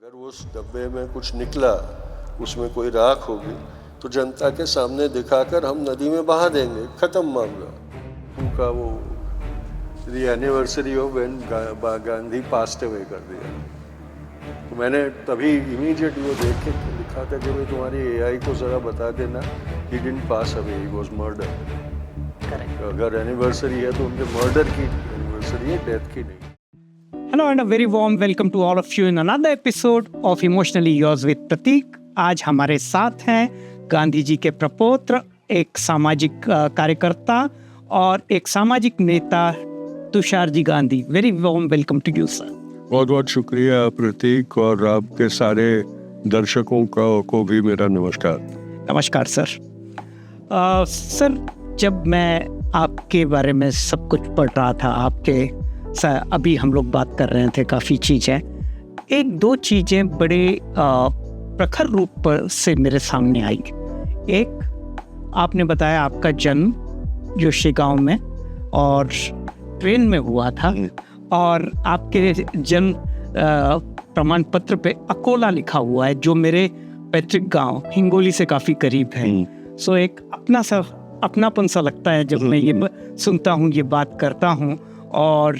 अगर उस डब्बे में कुछ निकला, उसमें कोई राख होगी, तो जनता के सामने दिखाकर हम नदी में बहा देंगे, खत्म मामला। उनका वो the anniversary of when Gandhi passed away कर दिया। तो मैंने तभी इमीडिएट वो देख के लिखा था कि भाई तुम्हारी एआई को ज़रा बता देना, he didn't pass away, he was murder. अगर एनिवर्सरी है तो उनके मर्डर की एनिवर्सरी है, डेथ की नहीं। Hello and a very warm welcome to all of you in another episode of Emotionally Yours with प्रतीक। आज हमारे साथ हैं गांधी जी के प्रपौत्र, एक सामाजिक कार्यकर्ता और एक सामाजिक नेता Tushar ji Gandhi. Very warm welcome to you sir. बहुत बहुत शुक्रिया प्रतीक, और आपके सारे दर्शकों को भी मेरा नमस्कार। नमस्कार सर। सर, जब मैं आपके बारे में सब कुछ पढ़ रहा था, अभी हम लोग बात कर रहे थे काफ़ी चीज़ें, एक दो चीज़ें बड़े प्रखर रूप पर से मेरे सामने आई। एक, आपने बताया आपका जन्म जोशी गांव में और ट्रेन में हुआ था, और आपके जन्म प्रमाण पत्र पे अकोला लिखा हुआ है, जो मेरे पैतृक गांव हिंगोली से काफ़ी करीब है। सो एक अपनापन सा लगता है जब मैं ये सुनता हूँ, ये बात करता हूँ। और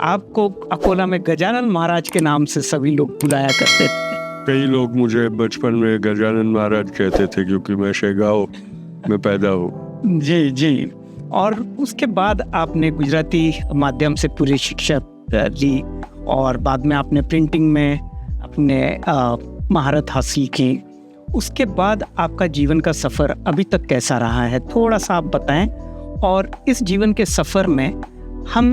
आपको अकोला में गजानन महाराज के नाम से सभी लोग बुलाया करते थे। कई लोग मुझे बचपन में गजानन महाराज कहते थे, क्योंकि मैं शेगांव में पैदा हूँ। जी। और उसके बाद आपने गुजराती माध्यम से पूरी शिक्षा ली, और बाद में आपने प्रिंटिंग में अपने महारत हासिल की। उसके बाद आपका जीवन का सफ़र अभी तक कैसा रहा है, थोड़ा सा आप बताएं। और इस जीवन के सफ़र में हम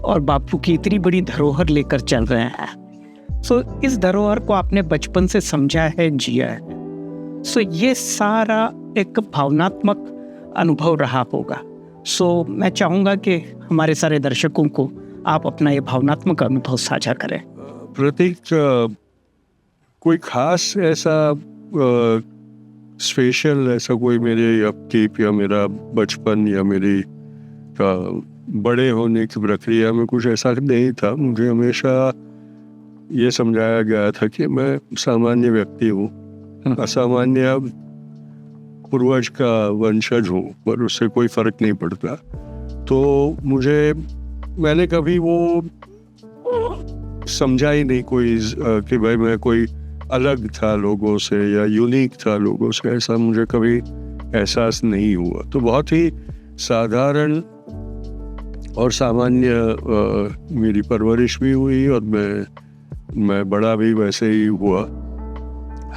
और बापू की इतनी बड़ी धरोहर लेकर चल रहे हैं। सो इस धरोहर को आपने बचपन से समझा है, जिया है। सो ये सारा एक भावनात्मक अनुभव रहा होगा। सो मैं चाहूँगा कि हमारे सारे दर्शकों को आप अपना ये भावनात्मक अनुभव साझा करें। प्रतीक, कोई खास ऐसा स्पेशल ऐसा कोई मेरे अपकीप या मेरा बचपन या मेरी बड़े होने की प्रक्रिया में कुछ ऐसा नहीं था। मुझे हमेशा ये समझाया गया था कि मैं सामान्य व्यक्ति हूँ, असामान्य पूर्वज का वंशज हूँ, पर उससे कोई फर्क नहीं पड़ता। तो मैंने कभी वो समझा ही नहीं कोई कि भाई मैं कोई अलग था लोगों से या यूनिक था लोगों से, ऐसा मुझे कभी एहसास नहीं हुआ। तो बहुत ही साधारण और सामान्य मेरी परवरिश भी हुई, और मैं बड़ा भी वैसे ही हुआ।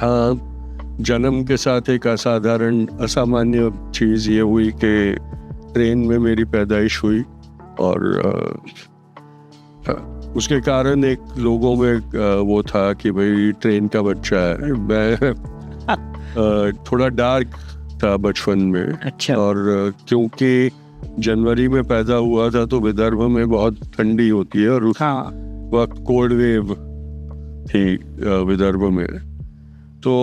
हाँ, जन्म के साथ एक असामान्य चीज़ ये हुई कि ट्रेन में मेरी पैदाइश हुई, और उसके कारण एक लोगों में वो था कि भाई ट्रेन का बच्चा है। मैं थोड़ा डार्क था बचपन में। अच्छा। और क्योंकि जनवरी में पैदा हुआ था तो विदर्भ में बहुत ठंडी होती है, और उस वक्त कोल्ड वेव थी विदर्भ में। तो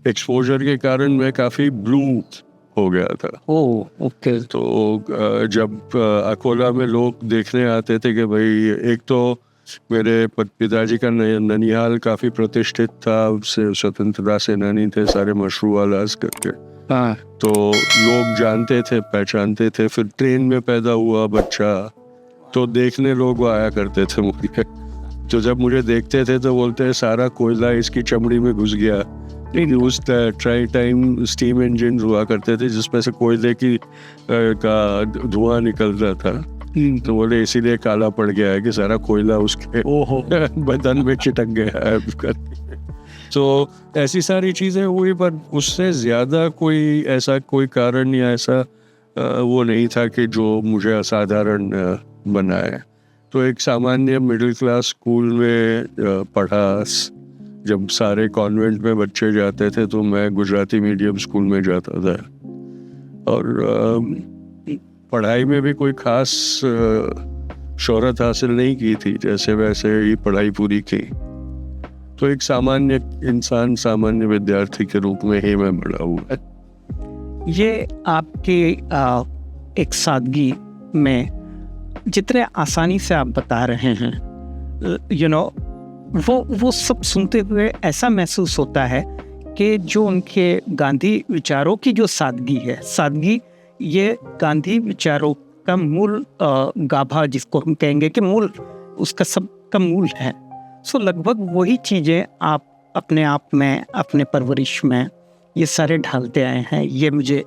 एक्सपोजर के कारण मैं काफ़ी ब्लू हो गया था। ओके। तो जब अकोला में लोग देखने आते थे कि भाई, एक तो मेरे पिताजी का ननिहाल काफ़ी प्रतिष्ठित था, उससे स्वतंत्रता सेनानी थे, सारे मशरू आलाज करके। तो लोग जानते थे, पहचानते थे। फिर ट्रेन में पैदा हुआ बच्चा, तो देखने लोग आया करते थे मुझे। तो जब मुझे देखते थे तो बोलते हैं सारा कोयला इसकी चमड़ी में घुस गया। उस टाइम स्टीम इंजन हुआ करते थे जिसमें से कोयले का धुआं निकलता था। तो बोले इसीलिए काला पड़ गया है कि सारा कोयला उसके बदन में चिटक गया है। तो ऐसी सारी चीज़ें हुई, पर उससे ज़्यादा कोई कारण या ऐसा वो नहीं था कि जो मुझे असाधारण बनाए। तो एक सामान्य मिडिल क्लास स्कूल में पढ़ा। जब सारे कॉन्वेंट में बच्चे जाते थे तो मैं गुजराती मीडियम स्कूल में जाता था, और पढ़ाई में भी कोई खास शोहरत हासिल नहीं की थी, जैसे वैसे ही पढ़ाई पूरी की। तो एक सामान्य इंसान, सामान्य विद्यार्थी के रूप में ही मैं बड़ा हुआ। ये आपके एक सादगी में जितने आसानी से आप बता रहे हैं, वो सब सुनते हुए ऐसा महसूस होता है कि जो उनके गांधी विचारों की जो सादगी ये गांधी विचारों का मूल गाभा जिसको हम कहेंगे कि मूल उसका सबका मूल है। सो लगभग वही चीज़ें आप अपने आप में, अपने परवरिश में ये सारे ढालते आए हैं। ये मुझे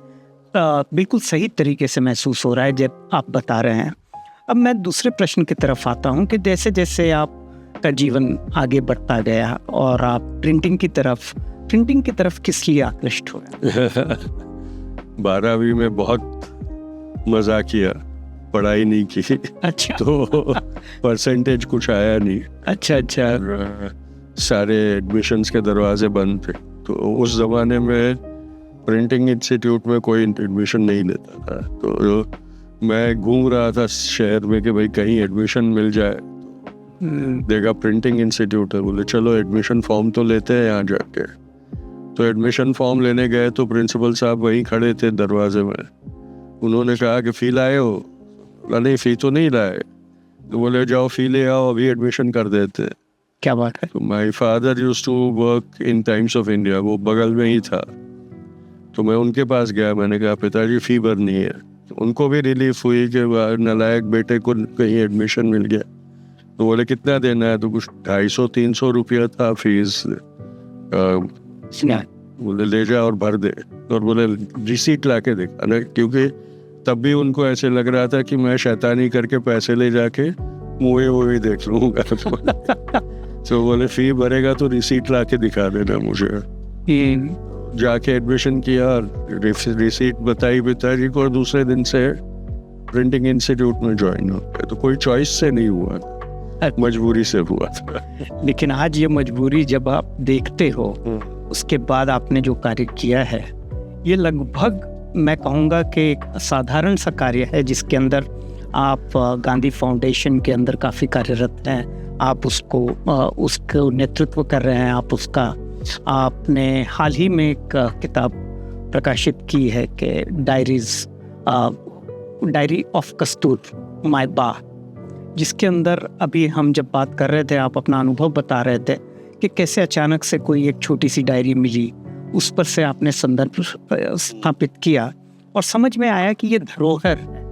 बिल्कुल सही तरीके से महसूस हो रहा है जब आप बता रहे हैं। अब मैं दूसरे प्रश्न की तरफ आता हूँ कि जैसे जैसे आपका जीवन आगे बढ़ता गया और आप प्रिंटिंग की तरफ किस लिए आकृष्ट हुए? 12वीं में बहुत मजा किया, पढ़ाई नहीं की। अच्छा। तो परसेंटेज कुछ आया नहीं। अच्छा। और सारे एडमिशन्स के दरवाजे बंद थे। तो उस ज़माने में प्रिंटिंग इंस्टीट्यूट में कोई एडमिशन नहीं लेता था। तो मैं घूम रहा था शहर में कि भाई कहीं एडमिशन मिल जाए। देखा प्रिंटिंग इंस्टीट्यूट है, बोले चलो एडमिशन फॉर्म तो लेते हैं यहाँ जाके। तो एडमिशन फॉर्म लेने गए तो प्रिंसिपल साहब वहीं खड़े थे दरवाजे में। उन्होंने कहा कि फ़ी लाए हो? बोला नहीं, फ़ी तो नहीं लाए। तो बोले जाओ फ़ी ले आओ, अभी एडमिशन कर देते हैं। क्या बात है। तो my father used to work in Times of India, वो बगल में ही था। तो मैं उनके पास गया, मैंने कहा पिताजी फ़ी भरनी है। तो उनको भी रिलीफ हुई कि नालायक बेटे को कहीं एडमिशन मिल गया। तो बोले कितना देना है? तो कुछ 250-300 रुपया था फीस। बोले ले जा और भर दे। और बोले रिसीट ला के दिखा ना, क्योंकि तब भी उनको ऐसे लग रहा था कि मैं शैतानी करके पैसे ले जाके मूवी देख लूँगा। तो बोले फ़ी भरेगा तो रिसीट ला के दिखा देना मुझे। जाके एडमिशन किया, रिसीट बताई पिताजी को और दूसरे दिन से प्रिंटिंग इंस्टीट्यूट में ज्वाइन हो गया। तो कोई चॉइस से नहीं हुआ, मजबूरी से हुआ था। लेकिन आज ये मजबूरी जब आप देखते हो, उसके बाद आपने जो कार्य किया है, ये लगभग मैं कहूँगा कि एक साधारण सा कार्य है जिसके अंदर आप गांधी फाउंडेशन के अंदर काफ़ी कार्यरत हैं। आप उसको नेतृत्व कर रहे हैं। आपने हाल ही में एक किताब प्रकाशित की है कि डायरी ऑफ कस्तूर माय बा, जिसके अंदर अभी हम जब बात कर रहे थे, आप अपना अनुभव बता रहे थे कि कैसे अचानक से कोई एक छोटी सी डायरी मिली, उस पर से आपने संदर्भ स्थापित किया और समझ में आया कि ये धरोहर है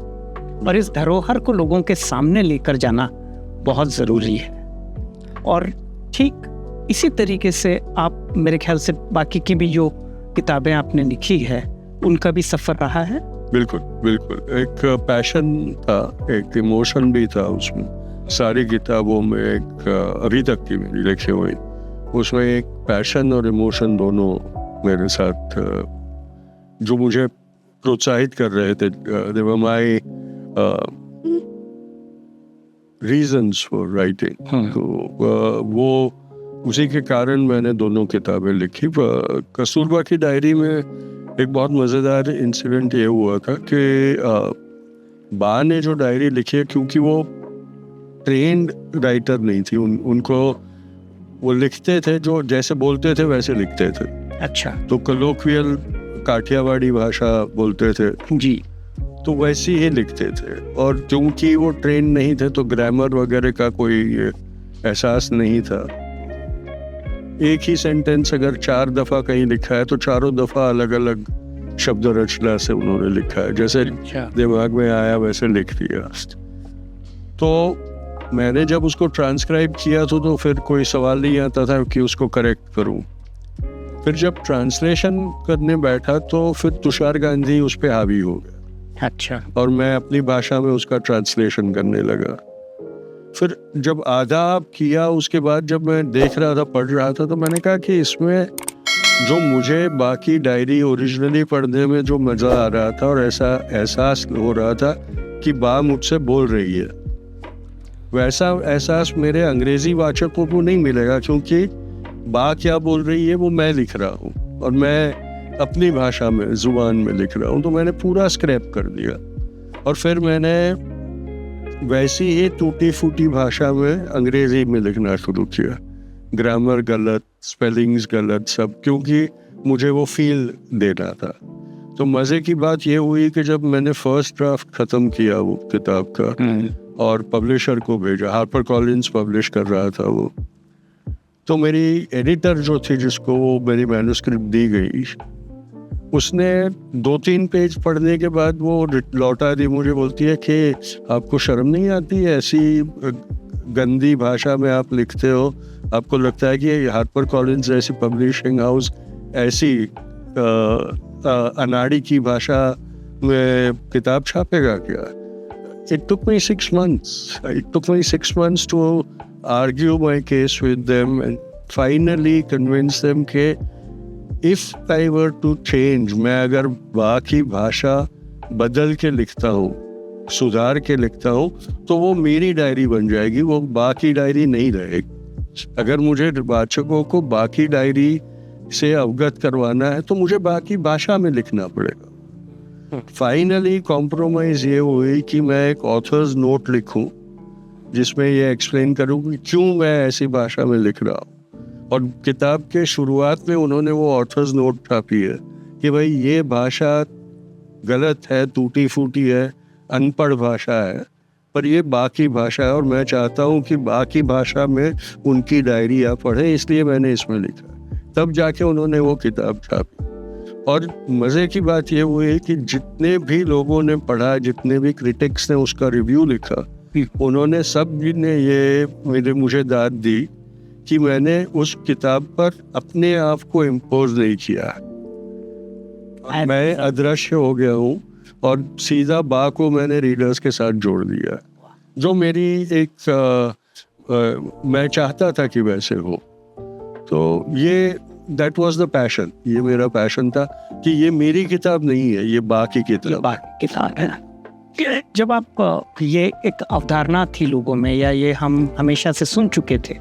और इस धरोहर को लोगों के सामने लेकर जाना बहुत ज़रूरी है। और ठीक इसी तरीके से आप, मेरे ख्याल से बाकी की भी जो किताबें आपने लिखी है उनका भी सफ़र रहा है। बिल्कुल बिल्कुल, एक पैशन था, एक इमोशन भी था उसमें। सारी किताबों में एक अभी तक की मेरी लिखी हुई, उसमें एक पैशन और इमोशन दोनों मेरे साथ जो मुझे प्रोत्साहित कर रहे थे। They were my reasons for writing. तो वो उसी के कारण मैंने दोनों किताबें लिखी। कस्तूरबा की डायरी में एक बहुत मज़ेदार इंसिडेंट ये हुआ था कि बा ने जो डायरी लिखी है, क्योंकि वो ट्रेंड राइटर नहीं थी, उनको वो लिखते थे जो जैसे बोलते थे वैसे लिखते थे। अच्छा। तो कलोक्वियल काठियावाड़ी भाषा बोलते थे जी, तो वैसे ही लिखते थे। और क्योंकि वो ट्रेन नहीं थे तो ग्रामर वगैरह का कोई एहसास नहीं था। एक ही सेंटेंस अगर 4 दफ़ा कहीं लिखा है तो चारों दफ़ा अलग अलग शब्द रचना से उन्होंने लिखा है, जैसे दिमाग में आया वैसे लिख दिया। तो मैंने जब उसको ट्रांसक्राइब किया तो फिर कोई सवाल नहीं आता था कि उसको करेक्ट करूं। फिर जब ट्रांसलेशन करने बैठा तो फिर तुषार गांधी उस पर हावी हो गया। अच्छा। और मैं अपनी भाषा में उसका ट्रांसलेशन करने लगा। फिर जब आधा किया उसके बाद जब मैं देख रहा था, पढ़ रहा था, तो मैंने कहा कि इसमें जो मुझे बाकी डायरी ओरिजिनली पढ़ने में जो मज़ा आ रहा था और ऐसा एहसास हो रहा था कि बा मुझसे बोल रही है, वैसा एहसास मेरे अंग्रेज़ी वाचकों को नहीं मिलेगा, क्योंकि बा क्या बोल रही है वो मैं लिख रहा हूँ और मैं अपनी भाषा में, ज़ुबान में लिख रहा हूँ। तो मैंने पूरा स्क्रैप कर दिया और फिर मैंने वैसी ही टूटी फूटी भाषा में अंग्रेज़ी में लिखना शुरू किया। ग्रामर गलत, स्पेलिंग्स गलत, सब, क्योंकि मुझे वो फील देना था। तो मज़े की बात ये हुई कि जब मैंने फर्स्ट ड्राफ्ट ख़त्म किया वो किताब का और पब्लिशर को भेजा, हार्पर कॉलिंस पब्लिश कर रहा था वो, तो मेरी एडिटर जो थी, जिसको वो मेरी मैन्युस्क्रिप्ट दी गई, उसने 2-3 पेज पढ़ने के बाद वो लौटा दी मुझे, बोलती है कि आपको शर्म नहीं आती है, ऐसी गंदी भाषा में आप लिखते हो, आपको लगता है कि हार्पर कॉलिंस जैसी पब्लिशिंग हाउस ऐसी अनाड़ी की भाषा में किताब छापेगा क्या? It took me 6 months. It took me 6 months to argue my case with them and finally convince them कि if I were to change, मैं अगर बाकी भाषा बदल के लिखता हूँ, सुधार के लिखता हूँ, तो वो मेरी डायरी बन जाएगी, वो बाकी डायरी नहीं रहेगी। अगर मुझे वाचकों को बाकी डायरी से अवगत करवाना है तो मुझे बाकी भाषा में लिखना पड़ेगा। फाइनली कॉम्प्रोमाइज ये हुई कि मैं एक ऑथर्स नोट लिखूं, जिसमें ये एक्सप्लेन करूं कि क्यों मैं ऐसी भाषा में लिख रहा हूं। और किताब के शुरुआत में उन्होंने वो ऑथर्स नोट छापी है कि भाई ये भाषा गलत है, टूटी फूटी है, अनपढ़ भाषा है, पर ये बाकी भाषा है और मैं चाहता हूँ कि बाकी भाषा में उनकी डायरी आप पढ़ें, इसलिए मैंने इसमें लिखा। तब जाके उन्होंने वो किताब छापी। और मज़े की बात ये हुई कि जितने भी लोगों ने पढ़ा, जितने भी क्रिटिक्स ने उसका रिव्यू लिखा, उन्होंने सब ने ये मुझे दाद दी कि मैंने उस किताब पर अपने आप को इम्पोज नहीं किया। मैं अदृश्य हो गया हूँ और सीधा बा को मैंने रीडर्स के साथ जोड़ दिया, जो मेरी एक मैं चाहता था कि वैसे हो। तो ये दैट वाज द पैशन, ये मेरा पैशन था कि ये मेरी किताब नहीं है, ये बाकी किताब है। जब आप ये एक अवधारणा थी लोगों में, या ये हम हमेशा से सुन चुके थे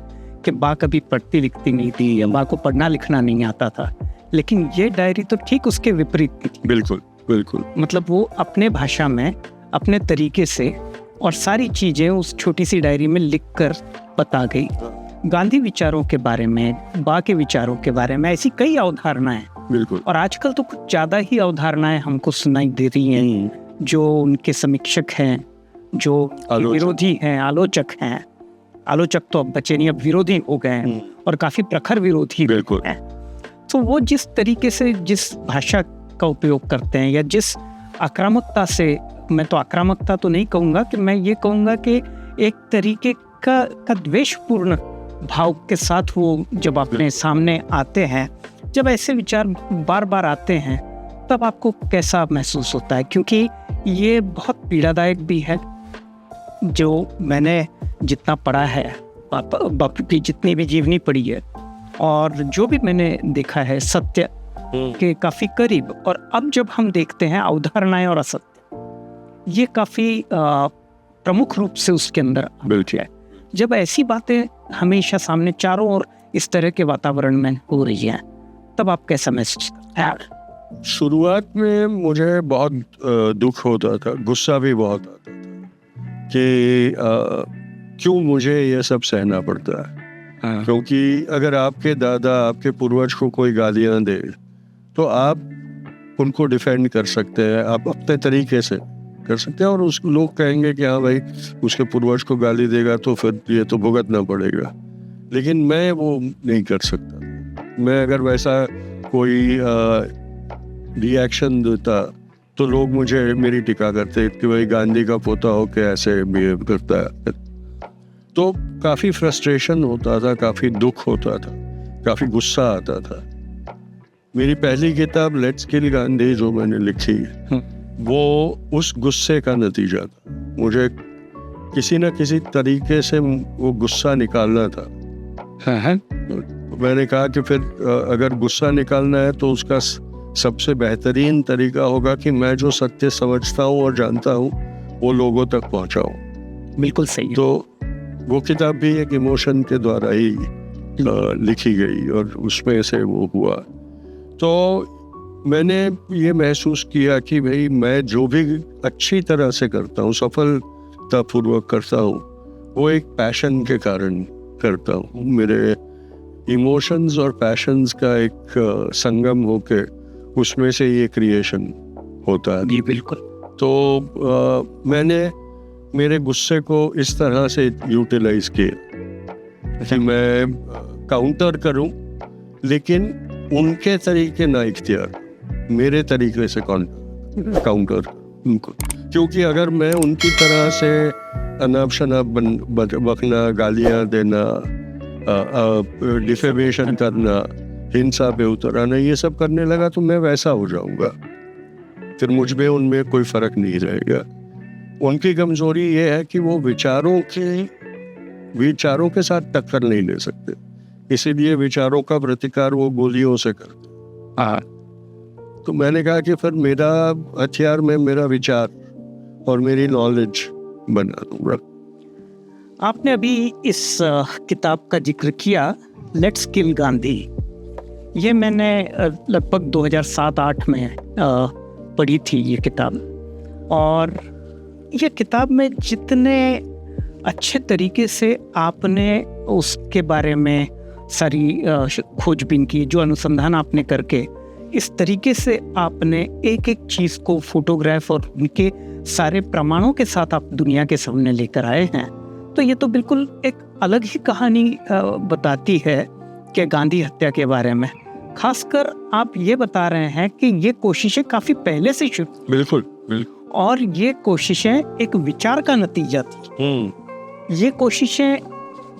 कि बा कभी पढ़ती लिखती नहीं थी या बा को पढ़ना लिखना नहीं आता था, लेकिन ये डायरी तो ठीक उसके विपरीत थी। बिल्कुल बिल्कुल। मतलब वो अपने भाषा में अपने तरीके से और सारी चीज़ें उस छोटी सी डायरी में लिख कर बता गई। गांधी विचारों के बारे में, बा के विचारों के बारे में, ऐसी कई अवधारणाएं। बिल्कुल। और आजकल तो कुछ ज़्यादा ही अवधारणाएं हमको सुनाई दे रही हैं, जो उनके समीक्षक हैं, जो विरोधी हैं, आलोचक हैं। आलोचक तो अब बचे नहीं, अब विरोधी हो गए हैं और काफ़ी प्रखर विरोधी हैं। तो वो जिस तरीके से जिस भाषा का उपयोग करते हैं, या जिस आक्रामकता से, मैं तो आक्रामकता तो नहीं कहूँगा, कि मैं ये कहूँगा कि एक तरीके का द्वेषपूर्ण भाव के साथ वो जब अपने सामने आते हैं, जब ऐसे विचार बार बार आते हैं, तब आपको कैसा महसूस होता है? क्योंकि ये बहुत पीड़ादायक भी है। जो मैंने जितना पढ़ा है, बापू की जितनी भी जीवनी पढ़ी है, और जो भी मैंने देखा है सत्य के काफ़ी करीब, और अब जब हम देखते हैं अवधारणाएं और असत्य, ये काफ़ी प्रमुख रूप से उसके अंदर बैठी है। जब ऐसी बातें हमेशा सामने चारों ओर इस तरह के वातावरण में हो रही हैं, तब आप कैसा महसूस करते हैं? शुरुआत में मुझे बहुत दुख होता था, गुस्सा भी बहुत आता था कि क्यों मुझे ये सब सहना पड़ता है। क्योंकि अगर आपके दादा, आपके पूर्वज को कोई गालियाँ दे, तो आप उनको डिफेंड कर सकते हैं, आप अपने तरीके से कर सकते हैं, और उस लोग कहेंगे कि हाँ भाई उसके पूर्वज को गाली देगा तो फिर ये तो भुगतना पड़ेगा। लेकिन मैं वो नहीं कर सकता। मैं अगर वैसा कोई रिएक्शन देता तो लोग मुझे मेरी टिका करते कि भाई गांधी का पोता हो के ऐसे बिहेव करता है। तो काफ़ी फ्रस्ट्रेशन होता था, काफ़ी दुख होता था, काफ़ी गुस्सा आता था। मेरी पहली किताब लेट्स किल गांधी जो मैंने लिखी, वो उस गुस्से का नतीजा था। मुझे किसी न किसी तरीके से वो गुस्सा निकालना था। मैंने कहा कि फिर अगर गुस्सा निकालना है तो उसका सबसे बेहतरीन तरीका होगा कि मैं जो सत्य समझता हूँ और जानता हूँ वो लोगों तक पहुँचाऊँ। बिल्कुल सही। तो वो किताब भी एक इमोशन के द्वारा ही लिखी गई और उसमें से वो हुआ। तो मैंने ये महसूस किया कि भाई मैं जो भी अच्छी तरह से करता हूँ, सफलतापूर्वक करता हूँ, वो एक पैशन के कारण करता हूँ। मेरे इमोशंस और पैशंस का एक संगम होके उसमें से ये क्रिएशन होता है। जी बिल्कुल। तो मैंने मेरे गुस्से को इस तरह से यूटिलाइज किया कि मैं काउंटर करूं, लेकिन उनके तरीके ना इख्तियार, मेरे तरीके से काउंटर उनको, क्योंकि अगर मैं उनकी तरह से अनाप शनाप बकना, गालियां देना, डिफेमेशन करना, हिंसा पे उतर आना, ये सब करने लगा तो मैं वैसा हो जाऊंगा, फिर मुझ में उनमें कोई फर्क नहीं रहेगा। उनकी कमजोरी ये है कि वो विचारों के साथ टक्कर नहीं ले सकते, इसीलिए विचारों का प्रतिकार वो गोलियों से करते। तो मैंने कहा कि फिर मेरा हथियार में मेरा विचार और मेरी नॉलेज बना दूंगा। आपने अभी इस किताब का जिक्र किया, लेट्स किल गांधी। ये मैंने लगभग 2007-8 में पढ़ी थी ये किताब, और ये किताब में जितने अच्छे तरीके से आपने उसके बारे में सारी खोजबीन की, जो अनुसंधान आपने करके इस तरीके से आपने एक एक चीज़ को फोटोग्राफ और उनके सारे प्रमाणों के साथ आप दुनिया के सामने लेकर आए हैं, तो ये तो बिल्कुल एक अलग ही कहानी बताती है कि गांधी हत्या के बारे में। खासकर आप ये बता रहे हैं कि ये कोशिशें काफ़ी पहले से शुरू, बिल्कुल बिल्कुल, और ये कोशिशें एक विचार का नतीजा थी। ये कोशिशें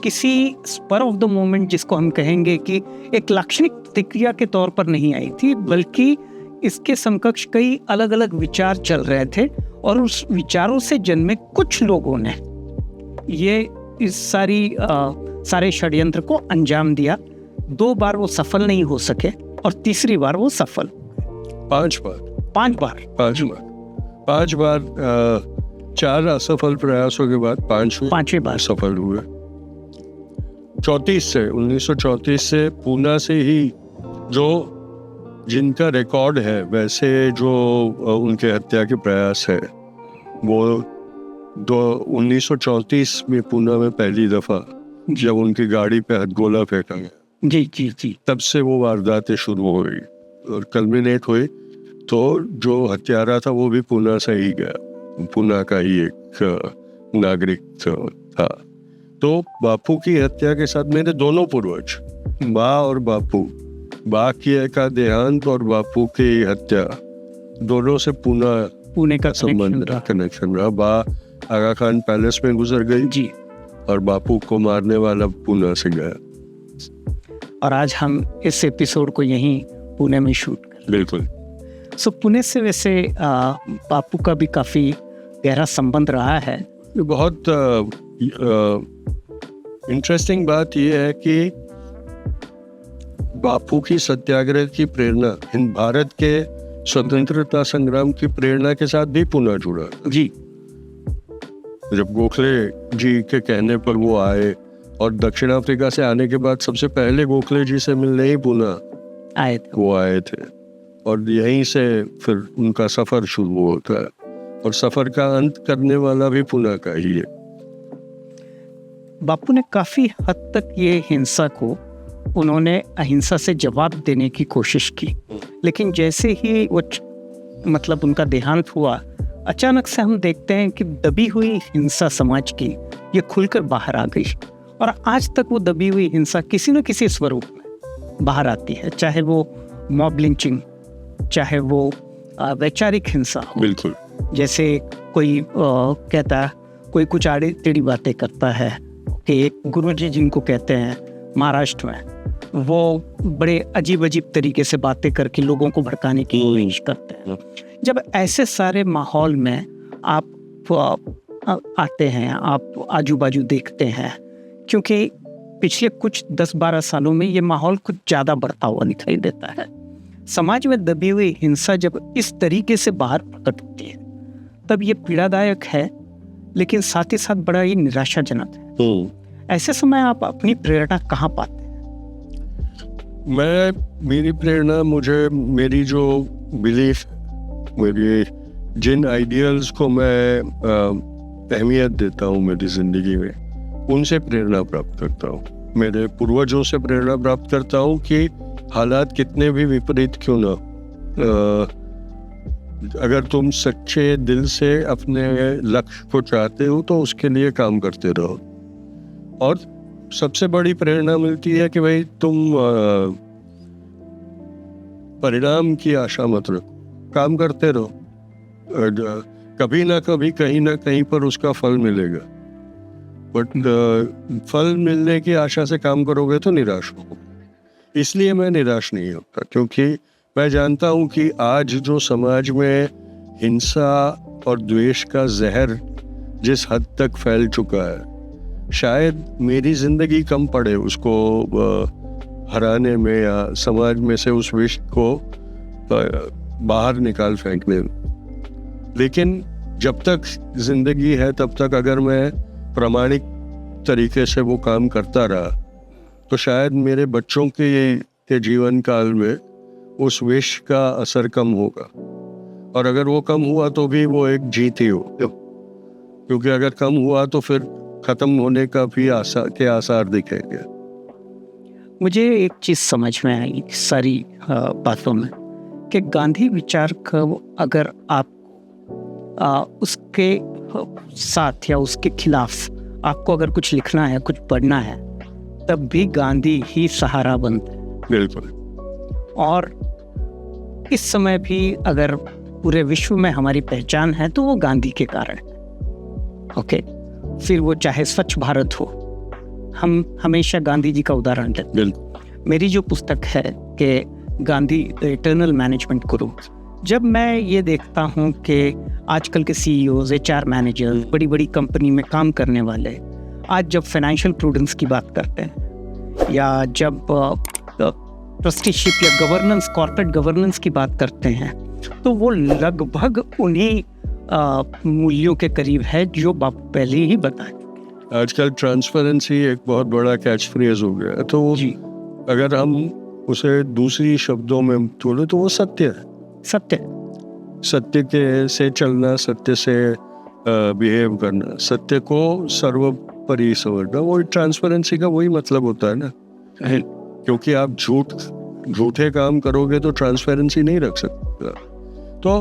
किसी स्पर ऑफ द मोमेंट, जिसको हम कहेंगे कि एक लाक्षणिक प्रतिक्रिया के तौर पर नहीं आई थी, बल्कि इसके समकक्ष कई अलग अलग विचार चल रहे थे, और उस विचारों से जन्मे कुछ लोगों ने ये इस सारे षड्यंत्र को अंजाम दिया। 2 बार वो सफल नहीं हो सके, और तीसरी बार वो सफल। 5 बार 4 असफल प्रयासों के बाद 5वीं बार सफल हुए। 1934 से पूना से ही जो जिनका रिकॉर्ड है, वैसे जो उनके हत्या के प्रयास है, वो 1934 में पूना में पहली दफा जब उनकी गाड़ी पे हथगोला फेंका गया, जी, तब से वो वारदातें शुरू हो गई और कल्मिनेट हुई। तो जो हत्यारा था वो भी पूना से ही गया, पूना का ही एक नागरिक था। तो बापू की हत्या के साथ मेरे दोनों पूर्वज, बा और बापू, बा का देहांत और बापू की हत्या, दोनों से पुणे का संबंध, कनेक्शन रहा। बा आगा खान पैलेस में गुजर गई जी, और बापू को मारने वाला पुणे से गया। और आज हम इस एपिसोड को यहीं पुणे में शूट कर। बिल्कुल। सो पुणे से वैसे बापू का भी काफ़ी गहरा संबंध रहा है। बहुत इंटरेस्टिंग बात यह है कि बापू की सत्याग्रह की प्रेरणा हिंद भारत के स्वतंत्रता संग्राम की प्रेरणा के साथ भी पुणे जुड़ा जी। जब गोखले जी के कहने पर वो आए, और दक्षिण अफ्रीका से आने के बाद सबसे पहले गोखले जी से मिलने ही पुणे आए थे, और यहीं से फिर उनका सफर शुरू होता है, और सफर का अंत करने वाला भी पुणे का ही है। बापू ने काफ़ी हद तक ये हिंसा को, उन्होंने अहिंसा से जवाब देने की कोशिश की, लेकिन जैसे ही वो मतलब उनका देहांत हुआ, अचानक से हम देखते हैं कि दबी हुई हिंसा समाज की ये खुलकर बाहर आ गई, और आज तक वो दबी हुई हिंसा किसी न किसी स्वरूप में बाहर आती है, चाहे वो मॉब लिंचिंग, चाहे वो वैचारिक हिंसा। बिल्कुल। जैसे कोई कहता है, कोई कुछ आड़ी टेढ़ी बातें करता है कि एक गुरुजी जिनको कहते हैं महाराष्ट्र में, वो बड़े अजीब अजीब तरीके से बातें करके लोगों को भड़काने की कोशिश करते हैं। जब ऐसे सारे माहौल में आप आते हैं, आप आजू बाजू देखते हैं, क्योंकि पिछले कुछ 10-12 सालों में ये माहौल कुछ ज़्यादा बढ़ता हुआ दिखाई देता है। समाज में दबी हुई हिंसा जब इस तरीके से बाहर प्रकट होती है, तब ये पीड़ादायक है, लेकिन साथ ही साथ बड़ा ही निराशाजनक है। ऐसे समय आप अपनी प्रेरणा कहाँ पाते हैं? मेरी प्रेरणा, मुझे मेरी जो बिलीफ, मेरी जिन आइडियल्स को मैं अहमियत देता हूँ मेरी जिंदगी में, उनसे प्रेरणा प्राप्त करता हूँ। मेरे पूर्वजों से प्रेरणा प्राप्त करता हूँ कि हालात कितने भी विपरीत क्यों ना, अगर तुम सच्चे दिल से अपने लक्ष्य को चाहते हो तो उसके लिए काम करते रहो, और सबसे बड़ी प्रेरणा मिलती है कि भाई तुम परिणाम की आशा मत रखो, काम करते रहो, कभी ना कभी कहीं ना कहीं पर उसका फल मिलेगा। बट फल मिलने की आशा से काम करोगे तो निराश होगे। इसलिए मैं निराश नहीं होता, क्योंकि मैं जानता हूँ कि आज जो समाज में हिंसा और द्वेष का जहर जिस हद तक फैल चुका है, शायद मेरी जिंदगी कम पड़े उसको हराने में या समाज में से उस विष को बाहर निकाल फेंकने में। लेकिन जब तक जिंदगी है तब तक अगर मैं प्रामाणिक तरीके से वो काम करता रहा तो शायद मेरे बच्चों के जीवन काल में उस विष का असर कम होगा। और अगर वो कम हुआ तो भी वो एक जीत ही हो, क्योंकि अगर कम हुआ तो फिर खत्म होने का भी आसार दिखेंगे। मुझे एक चीज़ समझ में आई सारी बातों में कि गांधी विचार का अगर आप उसके साथ या उसके खिलाफ आपको अगर कुछ लिखना है, कुछ पढ़ना है, तब भी गांधी ही सहारा बनते हैं। बिल्कुल। और इस समय भी अगर पूरे विश्व में हमारी पहचान है तो वो गांधी के कारण है। ओके, फिर वो चाहे स्वच्छ भारत हो, हम हमेशा गांधी जी का उदाहरण देते हैं। मेरी जो पुस्तक है कि गांधी द इटर्नल मैनेजमेंट गुरु, जब मैं ये देखता हूँ कि आजकल के सीईओज, एचआर मैनेजर, बड़ी बड़ी कंपनी में काम करने वाले आज जब फाइनेंशियल प्रूडेंस की बात करते हैं या जब ट्रस्टीशिप या गवर्नेंस, कॉर्पोरेट गवर्नेंस की बात करते हैं, तो वो लगभग उन्हीं मूल्यों के करीब है जो बापू पहले ही बताए। आजकल ट्रांसपेरेंसी एक बहुत बड़ा कैच फ्रेज हो गया है, तो जी, अगर हम उसे दूसरी शब्दों में बोले तो वो सत्य है। सत्य के से चलना, सत्य से बिहेव करना, सत्य को सर्वोपरि समझना, वो ट्रांसपेरेंसी का वही मतलब होता है ना। क्योंकि आप झूठे काम करोगे तो ट्रांसपेरेंसी नहीं रख सकते। तो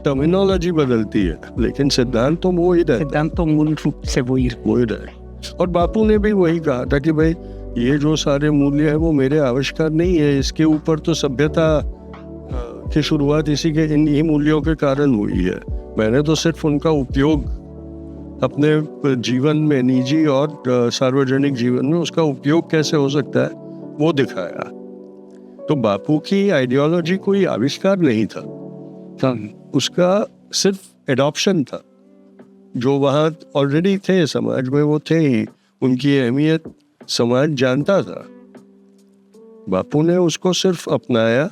टर्मिनोलॉजी बदलती है लेकिन सिद्धांत तो वो ही रहे। सिद्धांत तो मूल रूप से वही रहे। और बापू ने भी वही कहा था कि भाई ये जो सारे मूल्य है वो मेरे आविष्कार नहीं है, इसके ऊपर तो सभ्यता की शुरुआत इन्हीं मूल्यों के कारण हुई है। मैंने तो सिर्फ उनका उपयोग अपने जीवन में, निजी और सार्वजनिक जीवन में उसका उपयोग कैसे हो सकता है वो दिखाया। तो बापू की आइडियोलॉजी कोई आविष्कार नहीं था, उसका सिर्फ एडॉप्शन था। जो वहाँ ऑलरेडी थे समाज में वो थे ही, उनकी अहमियत समाज जानता था। बापू ने उसको सिर्फ अपनाया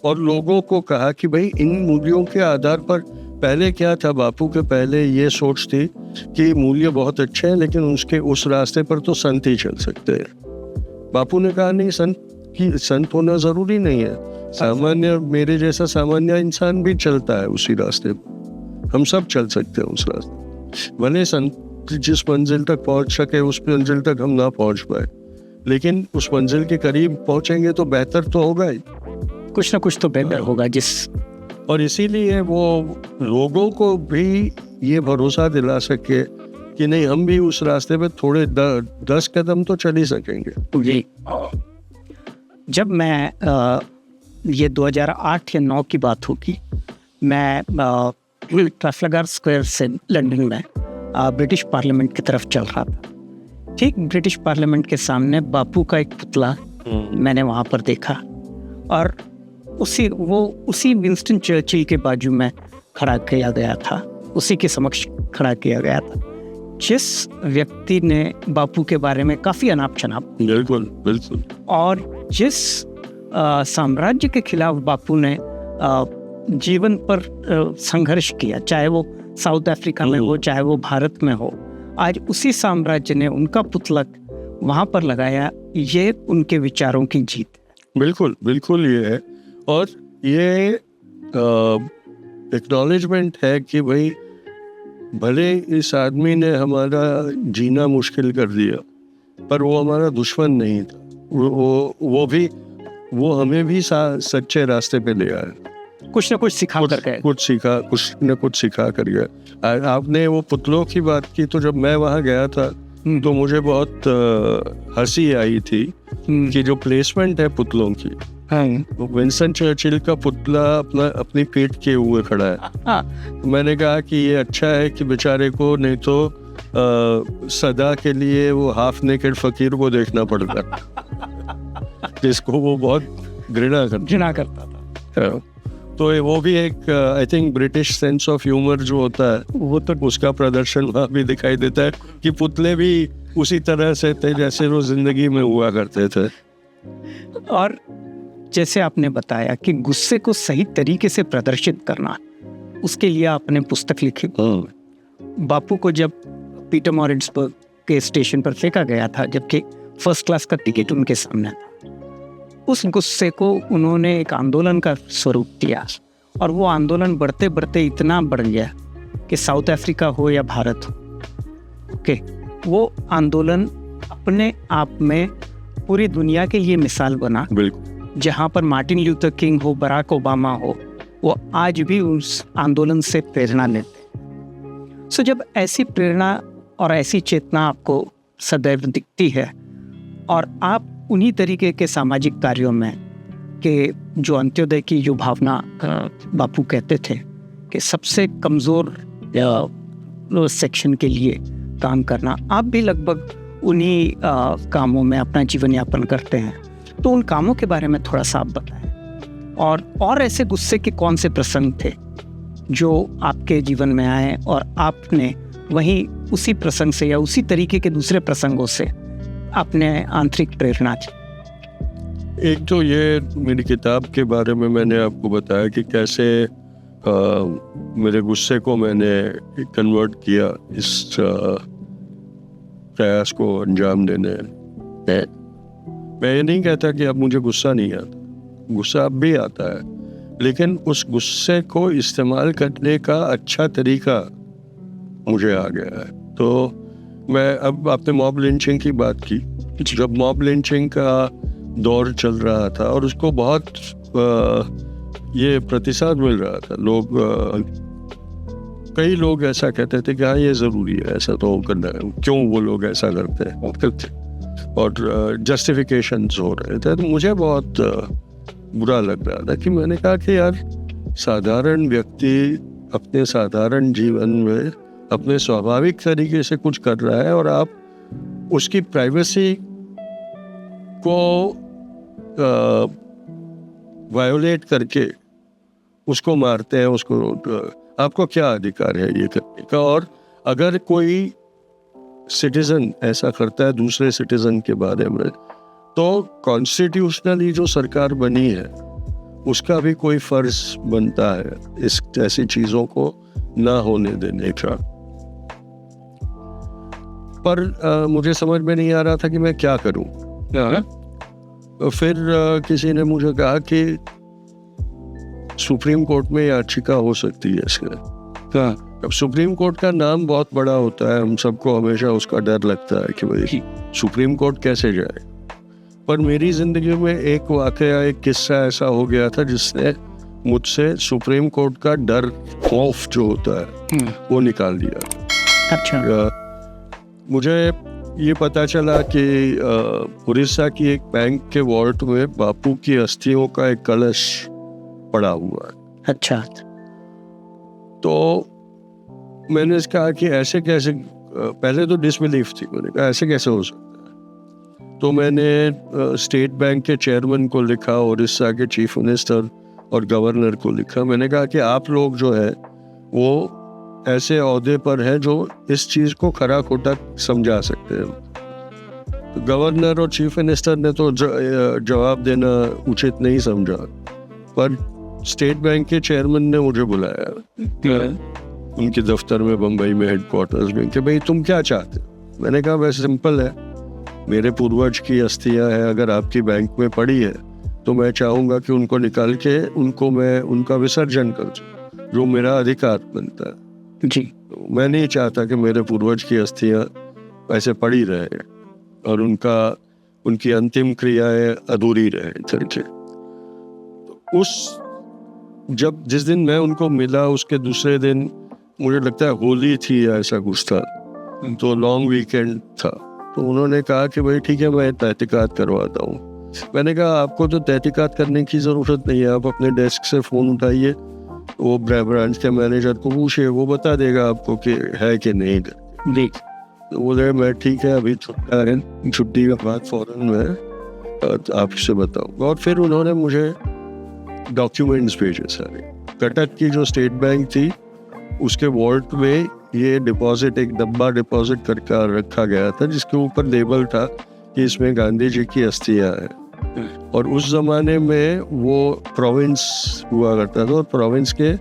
और लोगों को कहा कि भाई इन मूल्यों के आधार पर, पहले क्या था, बापू के पहले ये सोच थी कि मूल्य बहुत अच्छे हैं लेकिन उसके उस रास्ते पर तो संत ही चल सकते हैं। बापू ने कहा नहीं, संत होना जरूरी नहीं है, सामान्य, मेरे जैसा सामान्य इंसान भी चलता है उसी रास्ते पर, हम सब चल सकते हैं उस रास्ते। भले संत जिस मंजिल तक पहुंच सके उस मंजिल तक हम ना पहुंच पाए, लेकिन उस मंजिल के करीब पहुंचेंगे तो बेहतर तो होगा ही, कुछ ना कुछ तो बेहतर होगा। और इसीलिए वो लोगों को भी ये भरोसा दिला सके कि नहीं, हम भी उस रास्ते पे थोड़े 10 कदम तो चल ही सकेंगे। जी, जब मैं ये 2008 या 9 की बात होगी, मैं ट्राफलगर स्क्वायर से लंदन में ब्रिटिश पार्लियामेंट की तरफ चल रहा था। ठीक ब्रिटिश पार्लियामेंट के सामने बापू का एक पुतला मैंने वहाँ पर देखा और उसी विंस्टन चर्चिल के बाजू में खड़ा किया गया था, उसी के समक्ष खड़ा किया गया था, जिस व्यक्ति ने बापू के बारे में काफ़ी अनाप शनाप, बिल्कुल बिल्कुल, और जिस साम्राज्य के खिलाफ बापू ने जीवन पर संघर्ष किया, चाहे वो साउथ अफ्रीका में हो, चाहे वो भारत में हो, आज उसी साम्राज्य ने उनका पुतला वहाँ पर लगाया। ये उनके विचारों की जीत है। बिल्कुल बिल्कुल ये है, और ये एक्नॉलेजमेंट है कि भाई भले इस आदमी ने हमारा जीना मुश्किल कर दिया पर वो हमारा दुश्मन नहीं था, वो हमें भी सच्चे रास्ते पे ले आया, कुछ न कुछ सिखा कर गए, कुछ न कुछ सिखा कर गया। आपने वो पुतलों की बात की, तो जब मैं वहाँ गया था तो मुझे बहुत हंसी आई थी कि जो प्लेसमेंट है पुतलों की, तो विंस्टन चर्चिल का पुतला अपनी पीठ के हुए खड़ा है। तो मैंने कहा कि ये अच्छा है कि बेचारे को नहीं तो सदा के लिए वो हाफ नेकेड फकीर को देखना पड़ता जिसको वो बहुत घृणा करता था। तो वो भी एक I think British sense of humour जो होता है वो तो उसका प्रदर्शन वहाँ भी दिखाई देता है कि पुतले भी उसी तरह से थे जैसे वो जिंदगी में हुआ करते थे। और जैसे आपने बताया कि गुस्से को सही तरीके से प्रदर्शित करना, उसके लिए आपने पुस्तक लिखी। बापू को जब पीटर मॉरिट्सबर्ग के स्टेशन पर फेंका गया था, जबकि फर्स्ट क्लास का टिकट उनके सामने था, उस गुस्से को उन्होंने एक आंदोलन का स्वरूप दिया और वो आंदोलन बढ़ते बढ़ते इतना बढ़ गया कि साउथ अफ्रीका हो या भारत हो, ओके, वो आंदोलन अपने आप में पूरी दुनिया के लिए मिसाल बना। बिल्कुल। जहाँ पर मार्टिन लूथर किंग हो, बराक ओबामा हो, वो आज भी उस आंदोलन से प्रेरणा लेते। सो जब ऐसी प्रेरणा और ऐसी चेतना आपको सदैव दिखती है और आप उन्हीं तरीके के सामाजिक कार्यों में कि जो अंत्योदय की जो भावना बापू कहते थे कि सबसे कमज़ोर सेक्शन के लिए काम करना, आप भी लगभग उन्हीं कामों में अपना जीवन यापन करते हैं। तो उन कामों के बारे में थोड़ा सा आप बताएं, और ऐसे गुस्से के कौन से प्रसंग थे जो आपके जीवन में आए और आपने वहीं उसी प्रसंग से या उसी तरीके के दूसरे प्रसंगों से अपने आंतरिक प्रेरणा थी? एक तो ये मेरी किताब के बारे में मैंने आपको बताया कि कैसे मेरे गुस्से को मैंने कन्वर्ट किया इस प्रयास को अंजाम देने। मैं ये नहीं कहता कि अब मुझे गुस्सा नहीं आता, गुस्सा अब भी आता है, लेकिन उस गुस्से को इस्तेमाल करने का अच्छा तरीका मुझे आ गया है। तो मैं अब आपने मॉब लिंचिंग की बात की, जब मॉब लिंचिंग का दौर चल रहा था और उसको बहुत ये प्रतिसाद मिल रहा था, कई लोग ऐसा कहते थे कि हाँ ये ज़रूरी है, ऐसा तो करना है, क्यों वो लोग ऐसा करते हैं, और जस्टिफिकेशंस हो रहे थे। तो मुझे बहुत बुरा लग रहा था कि मैंने कहा कि यार साधारण व्यक्ति अपने साधारण जीवन में अपने स्वाभाविक तरीके से कुछ कर रहा है और आप उसकी प्राइवेसी को वायोलेट करके उसको मारते हैं। उसको आपको क्या अधिकार है ये करने का? और अगर कोई सिटीजन ऐसा करता है दूसरे सिटीजन के बारे में, तो कॉन्स्टिट्यूशनली जो सरकार बनी है उसका भी कोई फर्ज बनता है इस ऐसी चीज़ों को ना होने देने का। पर मुझे समझ में नहीं आ रहा था कि मैं क्या करूं। फिर किसी ने मुझे कहा कि सुप्रीम कोर्ट में याचिका हो सकती है इसका। अब सुप्रीम कोर्ट का नाम बहुत बड़ा होता है, हम सबको हमेशा उसका डर लगता है कि भाई सुप्रीम कोर्ट कैसे जाए। पर मेरी जिंदगी में एक वाकया, एक किस्सा ऐसा हो गया था जिसने मुझसे सुप्रीम कोर्ट का डर, खौफ जो होता है वो निकाल दिया। अच्छा। मुझे ये पता चला कि उड़ीसा की एक बैंक के वॉल्ट में बापू की अस्थियों का एक कलश पड़ा हुआ है। अच्छा। तो मैंने कहा कि ऐसे कैसे, पहले तो डिसबिलीफ थी, मैंने कहा ऐसे कैसे हो सकता है। तो मैंने स्टेट बैंक के चेयरमैन को लिखा, उड़ीसा के चीफ मिनिस्टर और गवर्नर को लिखा। मैंने कहा कि आप लोग जो है वो ऐसे ओहदे पर है जो इस चीज़ को खरा खोटा समझा सकते हैं। तो गवर्नर और चीफ मिनिस्टर ने तो जवाब देना उचित नहीं समझा, पर स्टेट बैंक के चेयरमैन ने मुझे बुलाया उनके दफ्तर में बम्बई में हेडक्वार्टर्स में कि भाई तुम क्या चाहते हो। मैंने कहा वैसे सिंपल है, मेरे पूर्वज की अस्थियां हैं, अगर आपकी बैंक में पड़ी है तो मैं चाहूँगा कि उनको निकाल के उनको मैं उनका विसर्जन कर दूँ, जो मेरा अधिकार बनता है जी। तो मैं नहीं चाहता कि मेरे पूर्वज की अस्थियां ऐसे पड़ी रहे और उनकी अंतिम क्रियाएं अधूरी रहे चलते। तो जिस दिन मैं उनको मिला उसके दूसरे दिन मुझे लगता है होली थी या ऐसा कुछ था, तो लॉन्ग वीकेंड था, तो उन्होंने कहा कि भाई ठीक है मैं तहकीकात करवाता हूँ। मैंने कहा आपको तो तहकीकात करने की ज़रूरत नहीं है, आप अपने डेस्क से फ़ोन उठाइए, वो ब्रांच के मैनेजर को पूछिए, वो बता देगा आपको कि है कि नहीं। देख तो बोले मैं ठीक है अभी छुट्टा है, छुट्टी के बाद फ़ौरन मैं आपसे बताऊँगा। और फिर उन्होंने मुझे डॉक्यूमेंट्स भेजे सारे। कटक की जो स्टेट बैंक थी उसके वॉल्ट में ये डिपॉजिट, एक डब्बा डिपॉजिट करके रखा गया था जिसके ऊपर लेबल था कि इसमें गांधी जी की अस्थियां हैं। और उस जमाने में वो प्रोविंस हुआ करता था और प्रोविंस के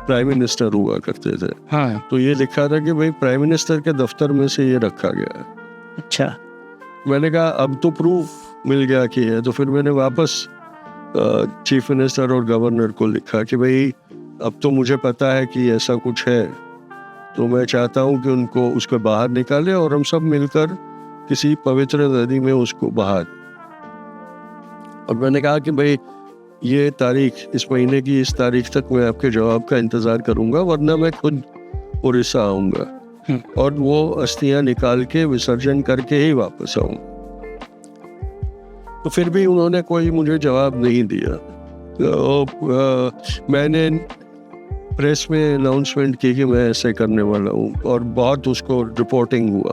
प्राइम मिनिस्टर हुआ करते थे। हाँ। तो ये लिखा था कि भाई प्राइम मिनिस्टर के दफ्तर में से ये रखा गया है। अच्छा। मैंने कहा अब तो प्रूफ मिल गया कि है, तो फिर मैंने वापस चीफ मिनिस्टर और गवर्नर को लिखा कि भाई अब तो मुझे पता है कि ऐसा कुछ है, तो मैं चाहता हूँ कि उनको उसको बाहर निकाले और हम सब मिलकर किसी पवित्र नदी में उसको बहा। और मैंने कहा कि भाई ये तारीख, इस महीने की इस तारीख तक मैं आपके जवाब का इंतज़ार करूँगा, वरना मैं खुद उड़ीसा आऊँगा और वो अस्थियाँ निकाल के विसर्जन करके ही वापस आऊँगा। तो फिर भी उन्होंने कोई मुझे जवाब नहीं दिया। तो मैंने प्रेस में अनाउंसमेंट की कि मैं ऐसे करने वाला हूँ और बहुत उसको रिपोर्टिंग हुआ।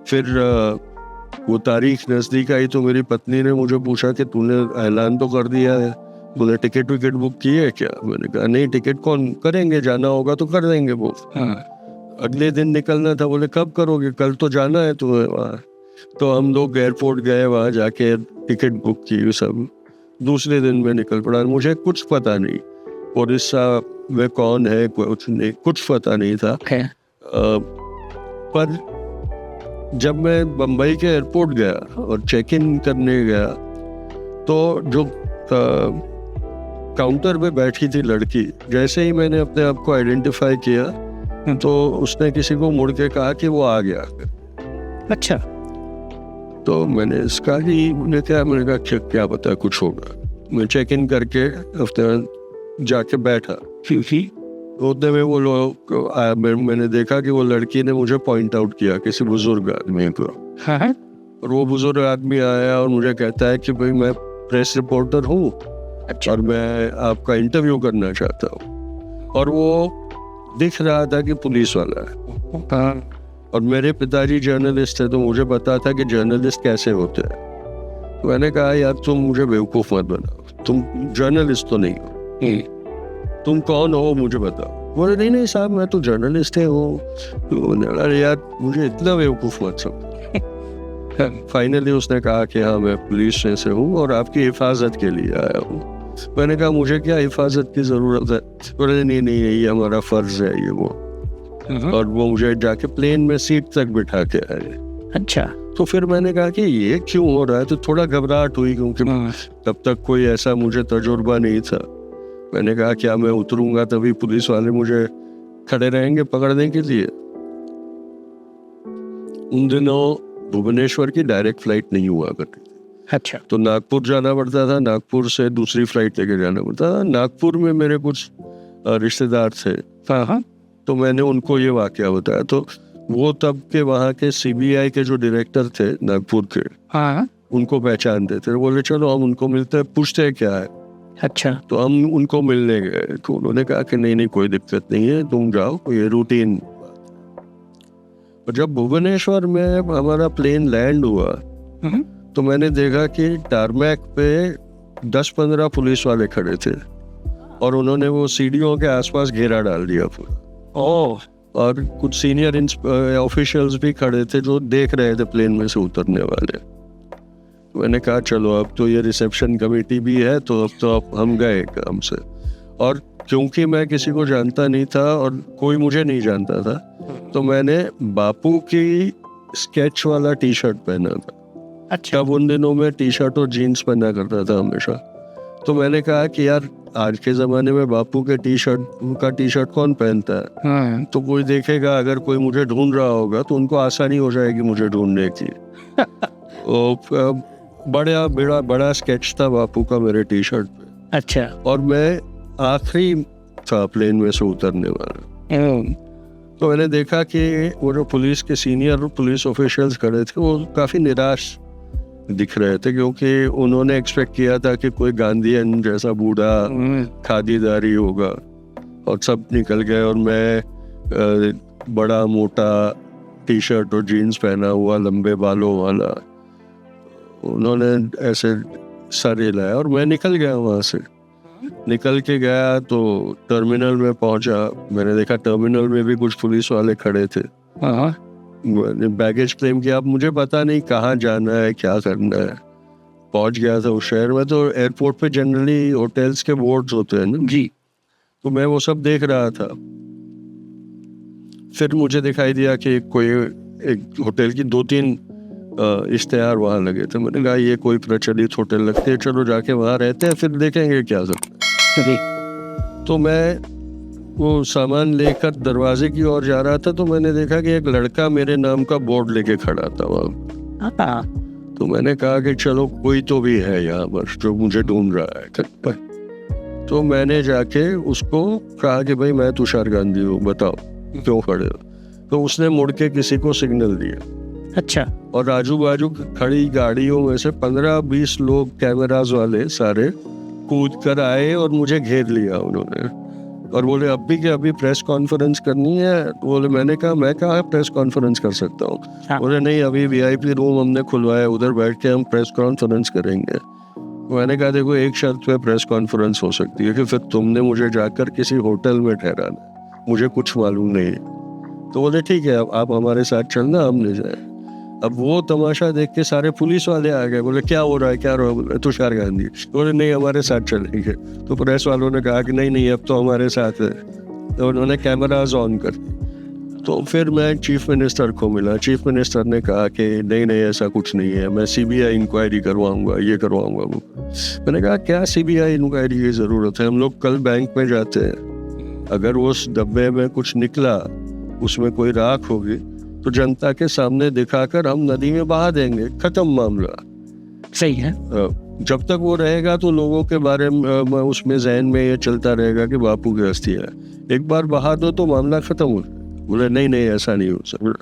फिर वो तारीख नज़दीक आई तो मेरी पत्नी ने मुझे पूछा कि तूने ऐलान तो कर दिया है, तूने टिकट विकेट बुक की है क्या? मैंने कहा नहीं, टिकट कौन करेंगे, जाना होगा तो कर देंगे वो। अगले दिन निकलना था। बोले कब करोगे? कल तो जाना है तुम्हें वहाँ। तो हम लोग एयरपोर्ट गए, वहाँ जाके टिकट बुक की सब। दूसरे दिन में निकल पड़ा। मुझे कुछ पता नहीं उड़ीसा में कौन है, कुछ नहीं, कुछ पता नहीं था। पर जब मैं बम्बई के एयरपोर्ट गया और चेक इन करने गया तो जो काउंटर पे बैठी थी लड़की, जैसे ही मैंने अपने आप को आइडेंटिफाई किया तो उसने किसी को मुड़ के कहा कि वो आ गया। अच्छा। तो मैंने इसका ही मैंने कहा क्या पता कुछ होगा। मैं चेक इन करके हफ्ते जाके बैठा। उतने में वो लोग मैंने देखा कि वो लड़की ने मुझे पॉइंट आउट किया किसी बुजुर्ग आदमी को। और वो बुजुर्ग आदमी आया और मुझे कहता है कि भाई मैं प्रेस रिपोर्टर हूँ। अच्छा। और मैं आपका इंटरव्यू करना चाहता हूँ। और वो दिख रहा था कि पुलिस वाला है। और मेरे पिताजी जर्नलिस्ट है तो मुझे पता था कि जर्नलिस्ट कैसे होते हैं। तो मैंने कहा यार तुम मुझे बेवकूफ़ मत बनाओ, तुम जर्नलिस्ट तो नहीं हो, तुम कौन हो मुझे बताओ। बोले नहीं साहब मैं तो जर्नलिस्ट है हूँ। तो अरे यार मुझे इतना बेवकूफ़ मत समझो। फाइनली उसने कहा कि हाँ मैं पुलिस से हूँ और आपकी हिफाजत के लिए आया हूँ। मैंने कहा मुझे क्या हिफाजत की ज़रूरत है? बोले नहीं ये हमारा फ़र्ज़ है ये वो। और वो मुझे जाके प्लेन में सीट तक बिठा के आए। अच्छा। तो फिर मैंने कहा कि ये क्यों हो रहा है, तो थोड़ा घबराहट हुई क्योंकि तब तक कोई ऐसा मुझे तजुर्बा नहीं था। मैंने कहा क्या मैं उतरूंगा तभी पुलिस वाले मुझे खड़े रहेंगे पकड़ने के लिए? उन दिनों भुवनेश्वर की डायरेक्ट फ्लाइट नहीं हुआ करती। अच्छा। तो नागपुर जाना पड़ता था, नागपुर से दूसरी फ्लाइट लेके जाना पड़ता था। नागपुर में मेरे कुछ रिश्तेदार थे। हाँ। तो मैंने उनको ये वाकया बताया। तो वो तब के वहाँ के सीबीआई के जो डायरेक्टर थे नागपुर के, हाँ, उनको पहचानते थे। बोले चलो हम उनको मिलते हैं, पूछते हैं क्या है। अच्छा। तो हम उनको मिलने गए तो उन्होंने कहा कि नहीं कोई दिक्कत नहीं है, तुम जाओ, ये रूटीन। और जब भुवनेश्वर में हमारा प्लेन लैंड हुआ तो मैंने देखा कि टारमैक पे 10-15 पुलिस वाले खड़े थे और उन्होंने वो सीढ़ियों के आसपास घेरा डाल दिया पूरा। ओह। और कुछ सीनियर ऑफिशियल्स भी खड़े थे जो देख रहे थे प्लेन में से उतरने वाले। मैंने कहा चलो अब तो ये रिसेप्शन कमेटी भी है तो अब तो हम गए काम से। और क्योंकि मैं किसी को जानता नहीं था और कोई मुझे नहीं जानता था तो मैंने बापू की स्केच वाला टी शर्ट पहना था। अच्छा। तब उन दिनों में टी शर्ट और जीन्स पहना करता था हमेशा। तो मैंने कहा कि यार आज के ज़माने में बापू के टी शर्ट कौन पहनता है? हाँ। तो कोई देखेगा, अगर कोई मुझे ढूंढ रहा होगा तो उनको आसानी हो जाएगी मुझे ढूंढने की। बड़ा स्केच था बापू का मेरे टी शर्ट पे। अच्छा। और मैं आखिरी था प्लेन में से उतरने वाला। तो मैंने देखा कि वो जो पुलिस के सीनियर पुलिस ऑफिशियल्स खड़े थे वो काफ़ी निराश दिख रहे थे, क्योंकि उन्होंने एक्सपेक्ट किया था कि कोई गांधीयन जैसा बूढ़ा खादीदारी होगा, और सब निकल गए और मैं बड़ा मोटा टी शर्ट और जीन्स पहना हुआ लंबे बालों वाला, उन्होंने ऐसे सर हिलाया और मैं निकल गया वहाँ से। निकल के गया तो टर्मिनल में पहुंचा, मैंने देखा टर्मिनल में भी कुछ पुलिस वाले खड़े थे। मैंने बैगेज क्लेम किया, अब मुझे पता नहीं कहाँ जाना है क्या करना है। पहुंच गया था उस शहर में, तो एयरपोर्ट पे जनरली होटल्स के बोर्ड्स होते हैं ना जी। तो मैं वो सब देख रहा था। फिर मुझे दिखाई दिया कि कोई एक होटल की 2-3 इश्तेहार वहाँ लगे थे। मैंने कहा ये कोई प्रचलित होटल लगते हैं, चलो जाके वहाँ रहते हैं, फिर देखेंगे क्या सकते हैं। तो मैं वो सामान लेकर दरवाजे की ओर जा रहा था, तो मैंने देखा कि एक लड़का मेरे नाम का बोर्ड लेके खड़ा था वहाँ। तो मैंने कहा कि चलो कोई तो भी है यहाँ पर जो मुझे ढूंढ रहा है। तो मैंने जाके उसको कहा कि भाई मैं तुषार गांधी हूँ, बताओ क्यों खड़े हो। तो उसने मुड़ के किसी को सिग्नल दिया। अच्छा। और आजू बाजू खड़ी गाड़ियों में से 15-20 लोग कैमराज वाले सारे कूद कर आए और मुझे घेर लिया उन्होंने, और बोले अभी के अभी प्रेस कॉन्फ्रेंस करनी है। बोले, मैंने कहा मैं कहाँ प्रेस कॉन्फ्रेंस कर सकता हूँ। हाँ। बोले नहीं, अभी VIP रूम हमने खुलवाया, उधर बैठ के हम प्रेस कॉन्फ्रेंस करेंगे। मैंने कहा देखो एक शर्त पे प्रेस कॉन्फ्रेंस हो सकती है कि फिर तुमने मुझे जाकर किसी होटल में ठहराना, मुझे कुछ मालूम नहीं है। तो बोले ठीक है, अब आप हमारे साथ चलना, हम ले जाए। अब वो तमाशा देख के सारे पुलिस वाले आ गए। बोले क्या हो रहा है, क्या हो रहा है। बोले तुषार गांधी। बोले नहीं हमारे साथ चलेंगे। तो प्रेस वालों ने कहा कि नहीं नहीं अब तो हमारे साथ है। तो उन्होंने कैमराज ऑन कर दिए। तो फिर मैं चीफ मिनिस्टर को मिला। चीफ मिनिस्टर ने कहा कि नहीं नहीं ऐसा कुछ नहीं है, मैं CBI इंक्वायरी करवाऊंगा, ये करवाऊंगा वो। मैंने कहा क्या CBI इंक्वायरी की ज़रूरत है, हम लोग कल बैंक में जाते हैं, अगर उस डब्बे में कुछ निकला, उसमें कोई राख होगी तो जनता के सामने दिखाकर हम नदी में बहा देंगे, खत्म मामला। सही है। जब तक वो रहेगा तो लोगों के बारे में उसमें जहन में ये चलता रहेगा कि बापू की हस्ती है, एक बार बहा दो तो मामला खत्म हो जाए। बोले नहीं नहीं ऐसा नहीं हो सकता।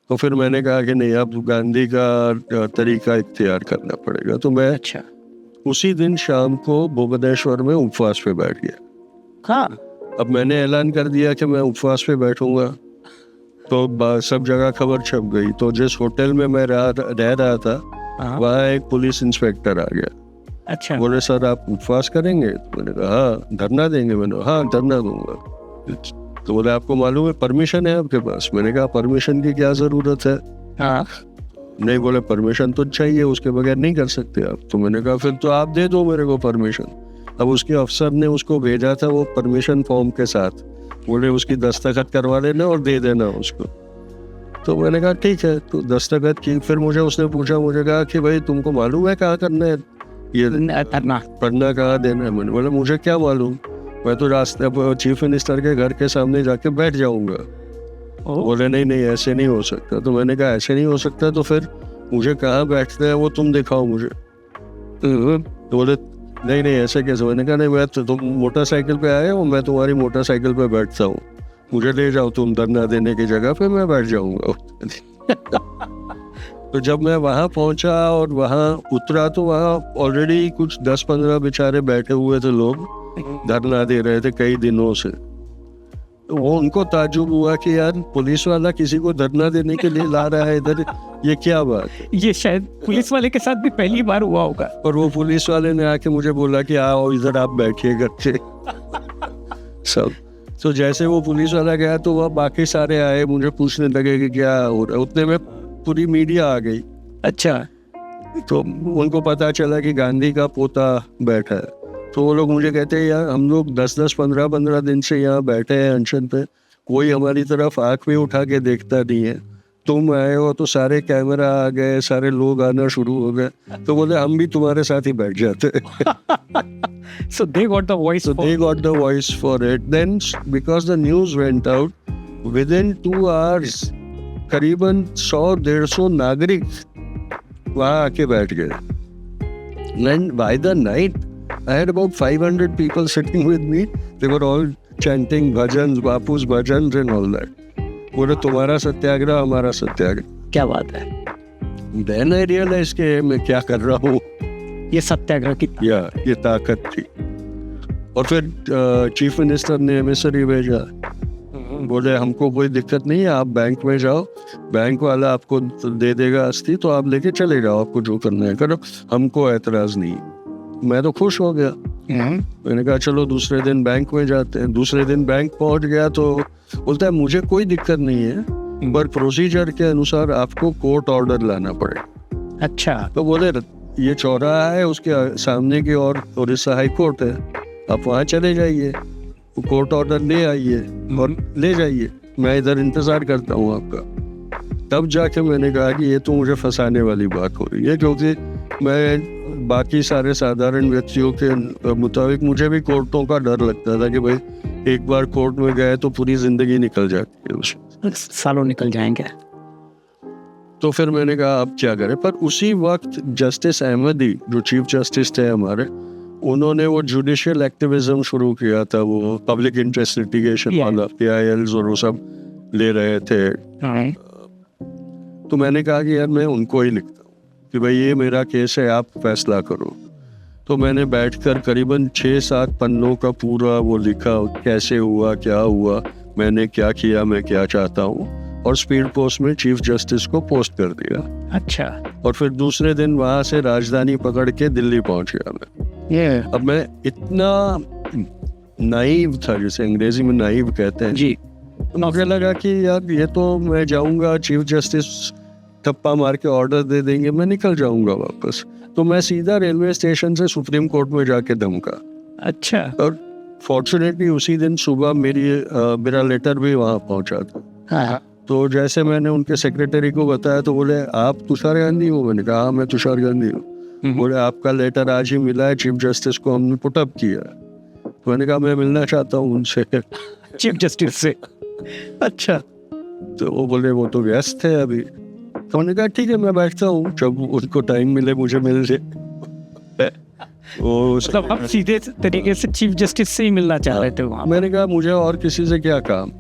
तो फिर मैंने कहा कि नहीं, अब गांधी का तरीका इख्तियार करना पड़ेगा। तो मैं अच्छा। उसी दिन शाम को भुवनेश्वर में उपवास पे बैठ गया। हाँ। अब मैंने ऐलान कर दिया कि मैं उपवास पे बैठूंगा, तो सब जगह खबर छप गई। तो जिस होटल में मैं रह रहा था वहाँ एक पुलिस इंस्पेक्टर आ गया। अच्छा। बोले सर आप उपवास करेंगे। तो मैंने कहा हाँ। धरना देंगे। मैंने हाँ धरना दूंगा। तो बोले आपको मालूम है परमिशन है आपके पास। मैंने कहा परमिशन की क्या जरूरत है। हाँ। नहीं, बोले परमिशन तो चाहिए, उसके बगैर नहीं कर सकते आप। तो मैंने कहा फिर तो आप दे दो मेरे को परमिशन। अब उसके अफसर ने उसको भेजा था वो परमिशन फॉर्म के साथ, बोले उसकी दस्तखत करवा लेना और दे देना उसको। तो मैंने कहा ठीक है, तो दस्तखत की। फिर मुझे उसने पूछा, मुझे कहा कि भाई तुमको मालूम है कहाँ करना है ये पढ़ना, कहाँ देना है। मैंने बोला मुझे क्या मालूम, मैं तो रास्ते चीफ मिनिस्टर के घर के सामने जाके बैठ जाऊंगा। बोले नहीं नहीं ऐसे नहीं हो सकता। तो मैंने कहा ऐसे नहीं हो सकता तो फिर मुझे कहाँ बैठना है वो तुम दिखाओ मुझे। तो बोले नहीं नहीं ऐसे कैसे। मैंने कहा नहीं, मैं तो तुम मोटरसाइकिल पे आए हो, मैं तुम्हारी मोटरसाइकिल पे बैठता हूँ, मुझे ले जाओ तुम धरना देने की जगह पे, मैं बैठ जाऊंगा। तो जब मैं वहाँ पहुँचा और वहाँ उतरा तो वहाँ ऑलरेडी कुछ 10-15 बेचारे बैठे हुए थे, लोग धरना दे रहे थे कई दिनों से। तो वो उनको ताज्जुब हुआ कि यार पुलिस वाला किसी को धरना देने के लिए ला रहा है इधर, ये क्या बात है। ये शायद पुलिस वाले के साथ भी पहली बार हुआ होगा। और वो पुलिस वाले ने आके मुझे बोला कि आओ इधर आप बैठिए करके सब। तो जैसे वो पुलिस वाला गया तो वह बाकी सारे आए, मुझे पूछने लगे कि क्या हो रहा है। उतने में पूरी मीडिया आ गई। अच्छा। तो उनको पता चला कि गांधी का पोता बैठा है। तो वो लोग मुझे कहते हैं यार हम लोग 10-10, 15-15 दिन से यहाँ बैठे हैं अनशन पे, कोई हमारी तरफ आँख भी उठा के देखता नहीं है, तुम आए हो तो सारे कैमरा आ गए, सारे लोग आना शुरू हो गए। तो बोले हम भी तुम्हारे साथ ही बैठ जाते। So they got the voice. So they got the voice for it. Then because the news went out, within 2 hours करीबन 100-150 नागरिक वहाँ आके बैठ गए। And by the night I had about 500 people sitting with me. They were all chanting bhajans, Bapu's bhajans and all that. बोले तुम्हारा सत्याग्रह हमारा सत्याग्रह. क्या बात है, Then I realized कि मैं क्या कर रहा हूँ. ये सत्याग्रह की या ये ताकत थी. और फिर चीफ मिनिस्टर ने एमिसरी भेजा. बोले हमको कोई दिक्कत नहीं है, आप बैंक में जाओ, बैंक वाला आपको दे देगा अस्थि, तो आप लेके चले जाओ, आपको जो करना है करो, हमको एतराज़ नहीं. मैं तो खुश हो गया. मैंने कहा चलो दूसरे दिन बैंक में जाते हैं. दूसरे दिन बैंक पहुंच गया तो बोलता है मुझे कोई दिक्कत नहीं है, पर प्रोसीजर के अनुसार आपको कोर्ट ऑर्डर लाना पड़ेगा. अच्छा, तो बोले ये चौराहा है, उसके सामने की ओर उड़ीसा हाई कोर्ट है, आप वहाँ चले जाइए, कोर्ट ऑर्डर ले आइए और ले जाइए, मैं इधर इंतज़ार करता हूँ आपका. तब जाके मैंने कहा कि ये तो मुझे फंसाने वाली बात हो रही है, क्योंकि मैं बाकी सारे साधारण व्यक्तियों के मुताबिक मुझे भी कोर्टों का डर लगता था कि भाई एक बार कोर्ट में गए तो पूरी ज़िंदगी निकल जाती है उसमें, सालों निकल जाएंगे. तो फिर मैंने कहा अब क्या करें. पर उसी वक्त जस्टिस अहमदी जो चीफ जस्टिस थे हमारे, उन्होंने वो जुडिशियल एक्टिविज्म शुरू किया था, वो पब्लिक इंटरेस्ट लिटिगेशन वाला PILs और वो सब ले रहे थे. तो मैंने कहा कि यार मैं उनको ही लिखता हूँ कि भाई ये मेरा केस है, आप फैसला करो. तो मैंने बैठकर करीबन 6-7 पन्नों का पूरा वो लिखा, कैसे हुआ, क्या हुआ, मैंने क्या किया, मैं क्या चाहता हूँ, और स्पीड पोस्ट में चीफ जस्टिस को पोस्ट कर दिया. अच्छा, और फिर दूसरे दिन वहाँ से राजधानी पकड़ के दिल्ली पहुँच गया मैं. अब मैं इतना नाइव था, जिसे अंग्रेजी में नाइव कहते हैं जी. मुझे लगा कि यार ये तो मैं जाऊंगा, चीफ जस्टिस थप्पा मार के ऑर्डर दे देंगे, मैं निकल जाऊंगा वापस. तो मैं सीधा रेलवे स्टेशन से सुप्रीम कोर्ट में जाके दमका. अच्छा, और फॉर्चुनेटली उसी दिन सुबह मेरा लेटर भी वहाँ पहुँचा था. हाँ, तो जैसे मैंने उनके सेक्रेटरी को बताया तो बोले आप तुषार गांधी हो. मैंने कहा हाँ मैं तुषार गांधी हूँ. बोले आपका लेटर आज ही मिला है, चीफ जस्टिस को हमने पुटअप किया. तो मैंने कहा मैं मिलना चाहता हूँ उनसे, चीफ जस्टिस से. अच्छा, तो वो बोले वो तो व्यस्त है अभी. तो मैंने कहा ठीक है मैं बैठता हूँ, जब उनको टाइम मिले मुझे मिल जाए. वो मतलब आप सीधे तरीके से चीफ जस्टिस से ही मिलना चाह रहे थे वहाँ. मैंने कहा मुझे और किसी से क्या काम.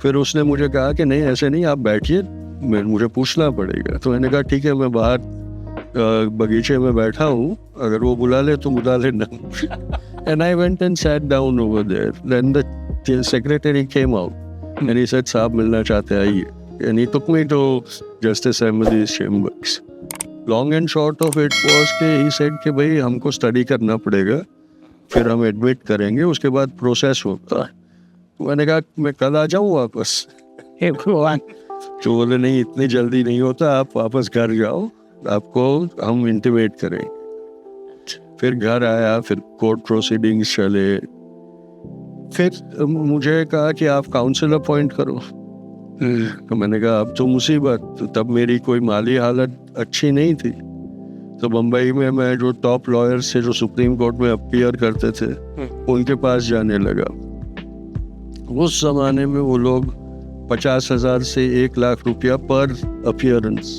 फिर उसने मुझे कहा कि नहीं ऐसे नहीं, आप बैठिए, मुझे पूछना पड़ेगा. तो मैंने कहा ठीक है मैं बाहर बगीचे में बैठा हूँ, अगर वो बुला ले तो बुला लेना. And I went and sat down over there. Then the secretary came out and he said साहब मिलना चाहते हैं आइए. And he took me to Justice Ahmadi's chambers. Long and short of it was कि he said कि भाई हमको study करना पड़ेगा, फिर हम एडमिट करेंगे, उसके बाद प्रोसेस होता है. मैंने कहा मैं कल आ जाऊँ वापस. हे भगवान. तो बोले नहीं इतनी जल्दी नहीं होता, आप वापस घर जाओ, आपको हम इंटीमेट करेंगे. फिर घर आया, फिर कोर्ट प्रोसीडिंग्स चले. फिर मुझे कहा कि आप काउंसिल अपॉइंट करो. तो मैंने कहा अब तो मुसीबत. तो तब मेरी कोई माली हालत अच्छी नहीं थी. तो बम्बई में मैं जो टॉप लॉयर्स थे जो सुप्रीम कोर्ट में अपीयर करते थे, उनके पास जाने लगा. उस जमाने में वो लोग 50,000 से 1,00,000 रुपया पर appearance,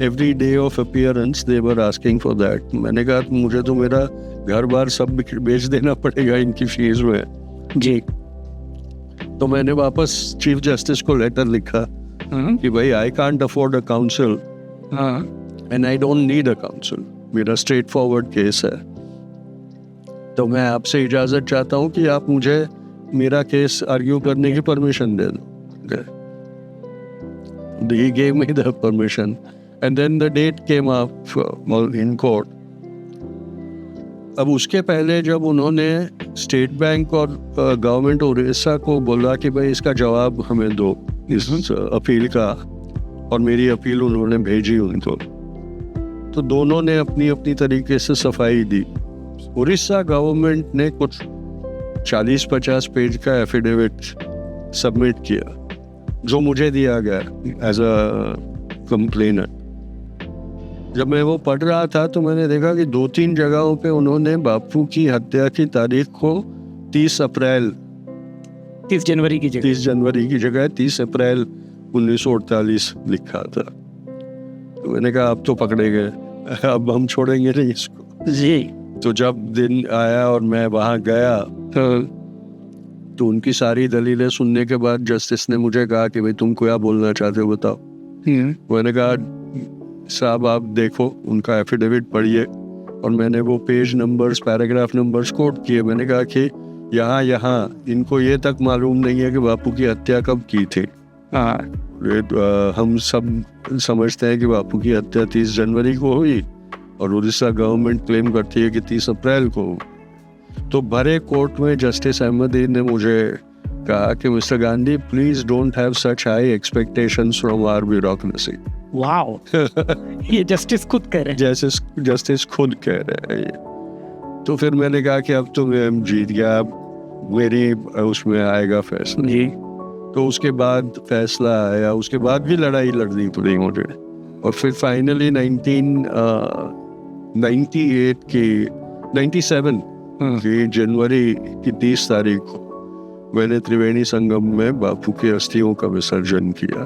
every day of appearance they were asking for that. मैंने कहा मुझे तो मेरा घर बार सब बेच देना पड़ेगा इनकी फीस में. जी. तो मैंने वापस चीफ जस्टिस को लेटर लिखा कि भाई I can't afford a council and I don't need a council, मेरा स्ट्रेट फॉरवर्ड केस है. तो मैं आपसे इजाज़त चाहता हूँ कि आप मुझे मेरा केस आर्ग्यू करने की परमिशन दे दो. He gave me the permission and then the date came up in court. अब उसके पहले जब उन्होंने स्टेट बैंक और गवर्नमेंट उड़ीसा को बोला कि भाई इसका जवाब हमें दो इस अपील का, और मेरी अपील उन्होंने भेजी उनको, तो दोनों ने अपनी अपनी तरीके से सफाई दी. उड़ीसा गवर्नमेंट ने कुछ 40-50 पेज का एफिडेविट सबमिट किया जो मुझे दिया गया एज अ कंप्लेनर. जब मैं वो पढ़ रहा था तो मैंने देखा कि 2-3 जगहों पे उन्होंने बापू की हत्या की तारीख को 30 जनवरी की जगह 30 अप्रैल 1948 लिखा था. तो मैंने कहा अब तो पकड़े गए, अब हम छोड़ेंगे नहीं इसको. जी. तो जब दिन आया और मैं वहाँ गया, तो तो उनकी सारी दलीलें सुनने के बाद जस्टिस ने मुझे कहा कि भाई तुम क्या बोलना चाहते हो बताओ। मैंने कहा साहब आप देखो उनका एफिडेविट पढ़िए, और मैंने वो page numbers paragraph numbers quote किए। मैंने कहा कि यहाँ इनको ये तक मालूम नहीं है कि बापू की हत्या कब की थी। हम सब समझते हैं कि बापू की हत्या 30 जनवरी को हुई और उड़ीसा गवर्नमेंट क्लेम करती है कि 30 अप्रैल को। तो भरे कोर्ट में जस्टिस अहमदीन ने मुझे कहा कि mister Gandhi please don't have such high expectations from our bureaucracy. Wow ये जस्टिस खुद कह रहे हैं। जैसे जस्टिस खुद कह रहे हैं ये। तो फिर मैंने कहा कि अब तो मैं जीत गया, अब मेरी उसमें आएगा फैसला जी। तो उसके बाद फैसला आया, उसके बाद भी लड़ाई लड़नी पड़ी मुझे। और फिर फाइनली 97 की जनवरी की 30 तारीख को मैंने त्रिवेणी संगम में बापू की अस्थियों का विसर्जन किया।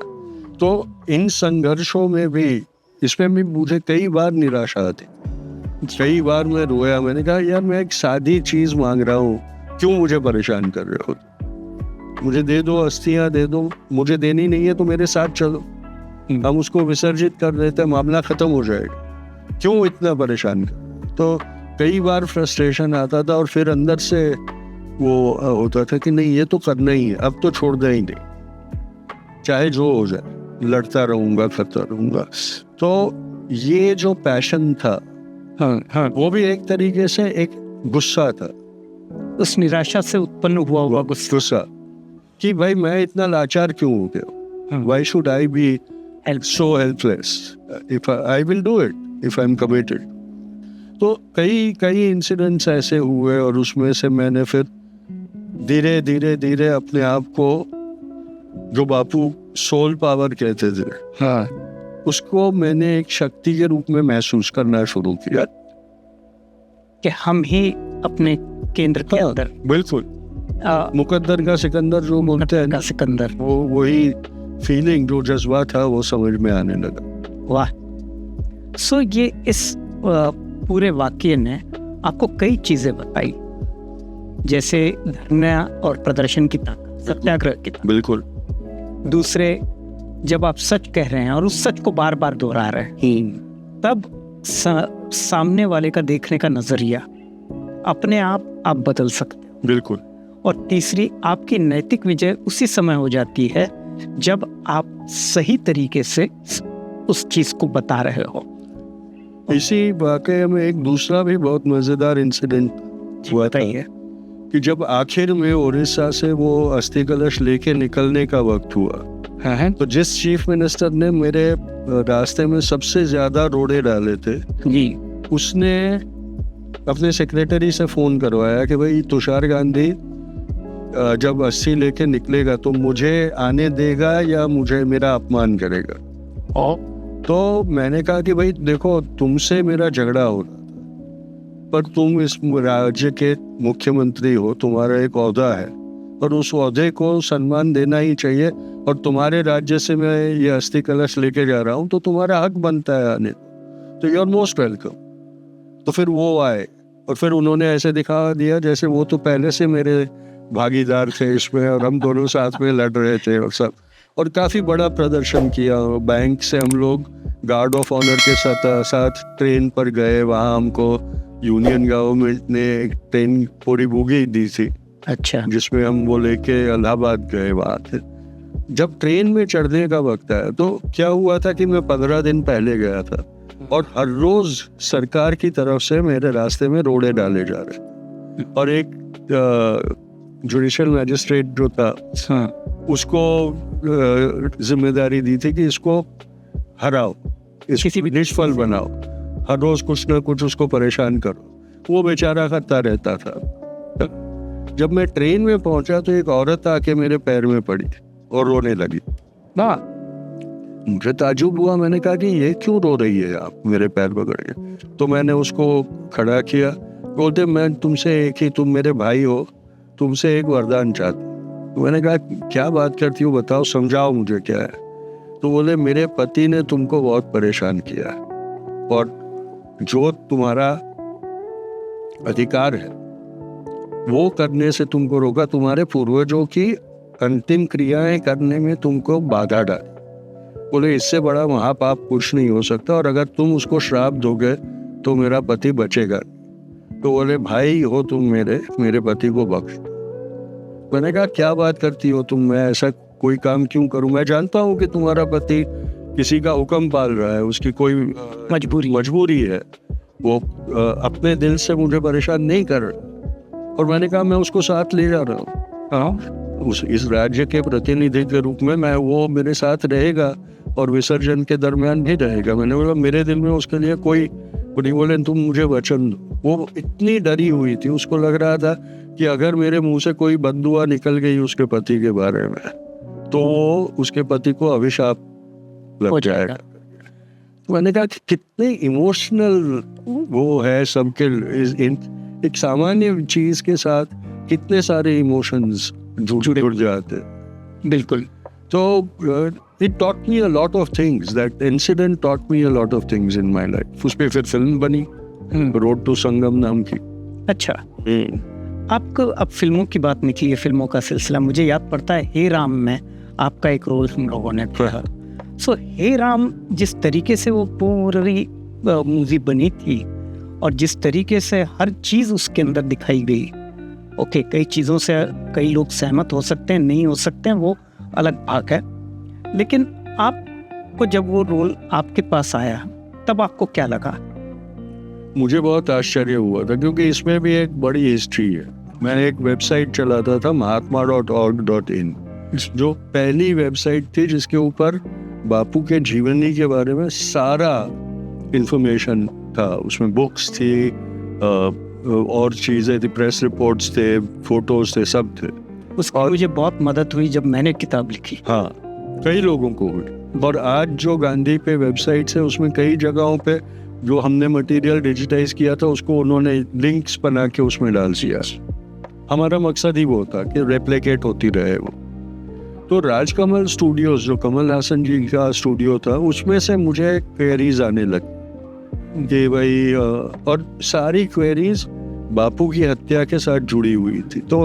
तो इन संघर्षों में भी, इसमें भी मुझे कई बार निराशा आती, कई बार मैं रोया। मैंने कहा यार मैं एक सादी चीज मांग रहा हूँ, क्यों मुझे परेशान कर रहे हो? मुझे दे दो, अस्थियां दे दो, मुझे देनी नहीं है तो मेरे साथ चलो, हम उसको विसर्जित कर देते, मामला खत्म हो जाएगा, क्यों इतना परेशान कर? तो कई बार फ्रस्ट्रेशन आता था और फिर अंदर से वो होता था कि नहीं ये तो करना ही है, अब तो छोड़ना ही नहीं, चाहे जो हो जाए, लड़ता रहूंगा, करता रहूंगा। तो ये जो पैशन था, हाँ, वो भी एक तरीके से एक गुस्सा था। उस निराशा से उत्पन्न हुआ गुस्सा कि भाई मैं इतना लाचार क्यों हो गया? Why should I be so helpless? If I will do it, if I'm committed. तो कई इंसिडेंट्स ऐसे हुए और उसमें से मैंने फिर धीरे धीरे अपने आप को, जो बापू सोल पावर कहते थे, हाँ, उसको मैंने एक शक्ति के रूप में महसूस करना शुरू किया कि हम ही अपने केंद्र के अंदर। बिल्कुल मुकद्दर का सिकंदर जो बोलते हैं ना, सिकंदर, वो वही फीलिंग, जो जज्बा था वो समझ में आने लगा। वाह। सो ये इस पूरे वाक्य ने आपको कई चीजें बताई, जैसे धरना और प्रदर्शन की ताकत, सत्याग्रह की ताकत। बिल्कुल। दूसरे, जब आप सच कह रहे हैं और उस सच को बार बार दोहरा रहे हैं, तब सामने वाले का देखने का नजरिया अपने आप बदल सकते हैं। बिल्कुल। और तीसरी, आपकी नैतिक विजय उसी समय हो जाती है जब आप सही तरीके से उस चीज को बता रहे हो। इसी वाकये में एक दूसरा भी बहुत मजेदार इंसिडेंट हुआ था कि जब आखिर में उड़ीसा से वो अस्थि कलश लेके निकलने का वक्त हुआ, तो जिस चीफ मिनिस्टर ने मेरे रास्ते में सबसे ज्यादा रोड़े डाले थे जी, उसने अपने सेक्रेटरी से फोन करवाया कि भाई तुषार गांधी जब अस्थि लेके निकलेगा तो मुझे आने देगा या मुझे मेरा अपमान करेगा। तो मैंने कहा कि भाई देखो, तुमसे मेरा झगड़ा हो रहा था, पर तुम इस राज्य के मुख्यमंत्री हो, तुम्हारा एक ओहदा है और उस ओहदे को सम्मान देना ही चाहिए, और तुम्हारे राज्य से मैं ये अस्थि कलश लेके जा रहा हूँ तो तुम्हारा हक बनता है आने, तो यू आर मोस्ट वेलकम। तो फिर वो आए और फिर उन्होंने ऐसे दिखा दिया जैसे वो तो पहले से मेरे भागीदार थे इसमें और हम दोनों साथ में लड़ रहे थे और सब, और काफ़ी बड़ा प्रदर्शन किया। बैंक से हम लोग गार्ड ऑफ ऑनर के साथ ट्रेन पर गए, वहाँ हमको यूनियन गवर्नमेंट ने एक ट्रेन पूरी बोगी दी थी, अच्छा, जिसमें हम वो लेके इलाहाबाद गए। वहाँ थे, जब ट्रेन में चढ़ने का वक्त आया तो क्या हुआ था कि मैं 15 दिन पहले गया था और हर रोज सरकार की तरफ से मेरे रास्ते में रोड़े डाले जा रहे, और एक जुडिशियल मैजिस्ट्रेट जो था, हाँ, उसको जिम्मेदारी दी थी कि इसको हराओ, इसको निष्फल बनाओ, हर रोज कुछ ना कुछ उसको परेशान करो। वो बेचारा करता रहता था। जब मैं ट्रेन में पहुंचा तो एक औरत आके मेरे पैर में पड़ी और रोने लगी। मुझे ताजुब हुआ, मैंने कहा कि ये क्यों रो रही है आप मेरे पैर पकड़ के? तो मैंने उसको खड़ा किया, बोलते मैं तुमसे एक ही, तुम मेरे भाई हो, तुमसे एक वरदान चाहती। तो मैंने कहा क्या बात करती हो, बताओ, समझाओ मुझे क्या है। तो बोले मेरे पति ने तुमको बहुत परेशान किया है और जो तुम्हारा अधिकार है वो करने से तुमको रोका, तुम्हारे पूर्वजों की अंतिम क्रियाएं करने में तुमको बाधा डाली। बोले इससे बड़ा महापाप कुछ नहीं हो सकता, और अगर तुम उसको श्राप दोगे तो मेरा पति बचेगा। तो बोले भाई हो तुम मेरे पति को बख्श दो। मैंने कहा क्या बात करती हो तुम, मैं ऐसा कोई काम क्यों करूं? मैं जानता हूं कि तुम्हारा पति किसी का हुक्म पाल रहा है, उसकी कोई मजबूरी है, वो अपने दिल से मुझे परेशान नहीं कर रहा। और मैंने कहा मैं उसको साथ ले जा रहा हूँ, इस राज्य के प्रतिनिधि के रूप में वो मेरे साथ रहेगा और विसर्जन के दरमियान भी रहेगा। मैंने बोला मेरे दिल में उसके लिए कोई नहीं। बोले तुम मुझे वचन दो। वो इतनी डरी हुई थी, उसको लग रहा था कि अगर मेरे मुंह से कोई बददुआ निकल गई उसके पति के बारे में तो वो उसके पति को अभिशाप लग जाएगा। तो मैंने कहा कि कितने इमोशनल वो है सबके, एक सामान्य चीज के साथ कितने सारे इमोशंस जुड़ जाते हैं। बिल्कुल। तो it taught me a lot of things. That incident taught me a lot of things in my life. उस पे फिर फिल्म बनी, रोड टू संगम नाम की। अच्छा, आपको अब फिल्मों की बात निकली है, फिल्मों का सिलसिला, मुझे याद पड़ता है हे राम में आपका एक रोल हम लोगों ने किया। सो हे राम जिस तरीके से वो पूरी मूवी बनी थी और जिस तरीके से हर चीज़ उसके अंदर दिखाई गई, ओके, कई चीज़ों से कई लोग सहमत हो सकते हैं, नहीं हो सकते हैं, वो अलग बात है। लेकिन आपको जब वो रोल आपके पास आया तब आपको क्या लगा? मुझे बहुत आश्चर्य हुआ था क्योंकि इसमें भी एक बड़ी हिस्ट्री है। मैंने एक वेबसाइट चलाता था mahatma.org.in, जो पहली वेबसाइट थी जिसके ऊपर बापू के जीवनी के बारे में सारा इंफॉर्मेशन था। उसमें बुक्स थी और चीज़ें थी, प्रेस रिपोर्ट्स थे, फोटोज थे, सब थे। उसकी मुझे बहुत मदद हुई जब मैंने किताब लिखी। हाँ, कई लोगों को हुई। और आज जो गांधी पे वेबसाइट्स है उसमें कई जगहों पे जो हमने मटेरियल डिजिटाइज किया था उसको उन्होंने लिंक्स बना के उसमें डाल दिया। हमारा मकसद ही वो था कि रेप्लिकेट होती रहे वो। तो राजकमल स्टूडियोज जो कमल हासन जी का स्टूडियो था उसमें से मुझे क्वेरीज आने लगी कि भाई, और सारी क्वेरीज बापू की हत्या के साथ जुड़ी हुई थी। तो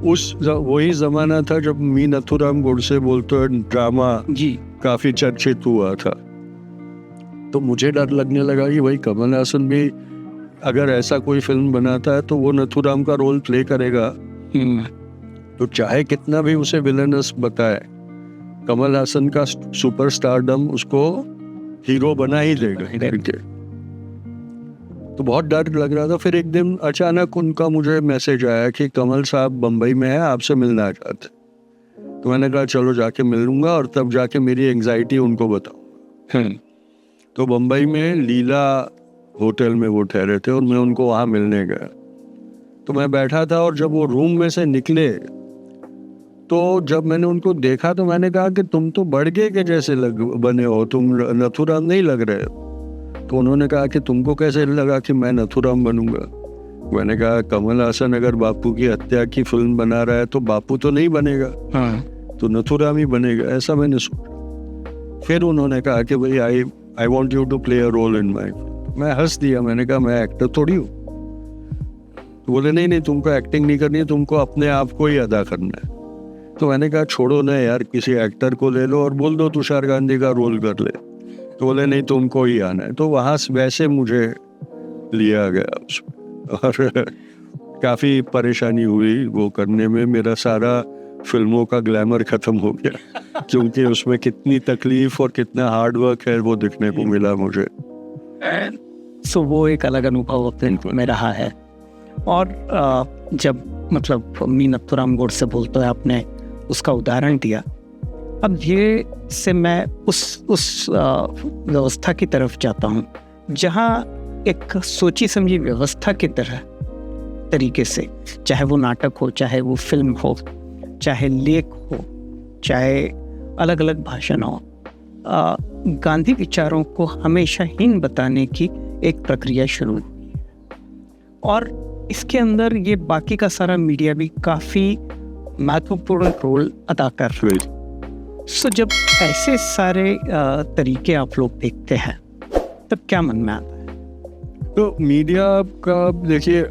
वही जमाना था जब मी नथुराम गोडसे बोलते हैं ड्रामा जी काफी चर्चित हुआ था। तो मुझे डर लगने लगा कि भाई कमल हासन भी अगर ऐसा कोई फिल्म बनाता है तो वो नथुराम का रोल प्ले करेगा। तो चाहे कितना भी उसे विलनस बताए, कमल हासन का सुपरस्टारडम उसको हीरो बना ही देगा। तो बहुत डर लग रहा था। फिर एक दिन अचानक उनका मुझे मैसेज आया कि कमल साहब बम्बई में है, आपसे मिलना चाहते। तो मैंने कहा चलो जाके मिल लूंगा और तब जाके मेरी एंग्जाइटी उनको बताऊंगा। तो बम्बई में लीला होटल में वो ठहरे थे और मैं उनको वहाँ मिलने गया। तो मैं बैठा था और जब वो रूम में से निकले तो जब मैंने उनको देखा तो मैंने कहा कि तुम तो बड़गे के जैसे बने हो, तुम नथुराम नहीं लग रहे हो। तो उन्होंने कहा कि तुमको कैसे लगा कि मैं नथुराम बनूंगा? मैंने कहा कमल हासन अगर बापू की हत्या की फिल्म बना रहा है तो बापू तो नहीं बनेगा, तो नथुराम ही बनेगा, ऐसा मैंने सोचा। फिर उन्होंने कहा कि भाई I want you to play a role in my. मैं हंस दिया, मैंने कहा मैं एक्टर थोड़ी हूँ। तो बोले नहीं तुमको एक्टिंग नहीं करनी है, तुमको अपने आप को ही अदा करना है। तो मैंने कहा छोड़ो ना यार, किसी एक्टर को ले लो और बोल दो तुषार गांधी का रोल कर ले। तो बोले नहीं तुमको ही आना है। तो वहाँ वैसे मुझे लिया गया उसमें और काफ़ी परेशानी हुई वो करने में। मेरा सारा फिल्मों का ग्लैमर ख़त्म हो गया क्योंकि उसमें कितनी तकलीफ और कितना हार्ड वर्क है वो दिखने को मिला मुझे। सो वो एक अलग अनुभव अपने में रहा है। और जब मतलब मी नथुराम गोडसे बोलते हैं, आपने उसका उदाहरण दिया। अब ये से मैं उस व्यवस्था की तरफ जाता हूँ जहाँ एक सोची समझी व्यवस्था की तरीके से, चाहे वो नाटक हो, चाहे वो फिल्म हो, चाहे लेख हो, चाहे अलग अलग भाषण हो, गांधी विचारों को हमेशा हीन बताने की एक प्रक्रिया शुरू हुई और इसके अंदर ये बाकी का सारा मीडिया भी काफ़ी महत्वपूर्ण रोल अदा कर रही। सो जब ऐसे सारे तरीके आप लोग देखते हैं तब क्या मन में आता है? तो मीडिया का देखिए,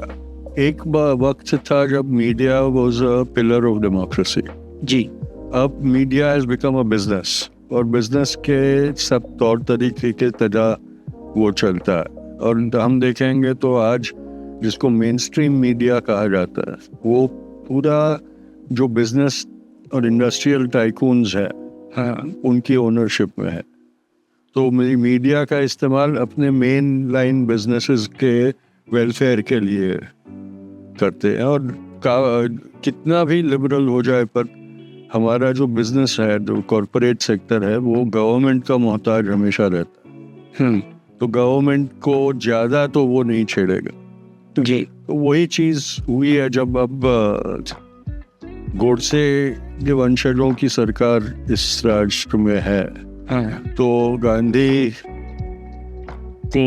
एक वक्त था जब media was a pillar of democracy. जी। अब media has become a business, और बिजनेस के सब तौर तरीके के तजा वो चलता है। और हम देखेंगे तो आज जिसको मेन स्ट्रीम मीडिया कहा जाता है, वो पूरा जो बिजनेस और इंडस्ट्रियल टाइकून्स है, उनकी ओनरशिप में है। तो मेरी मीडिया का इस्तेमाल अपने मेन लाइन बिजनेसेस के वेलफेयर के लिए करते हैं। और कितना भी लिबरल हो जाए, पर हमारा जो बिजनेस है, जो कॉरपोरेट सेक्टर है, वो गवर्नमेंट का मोहताज हमेशा रहता है। तो गवर्नमेंट को ज़्यादा तो वो नहीं छेड़ेगा। जी। तो वही चीज़ हुई है जब अब गोडसे के वंशजों की सरकार इस राष्ट्र में है। तो गांधी को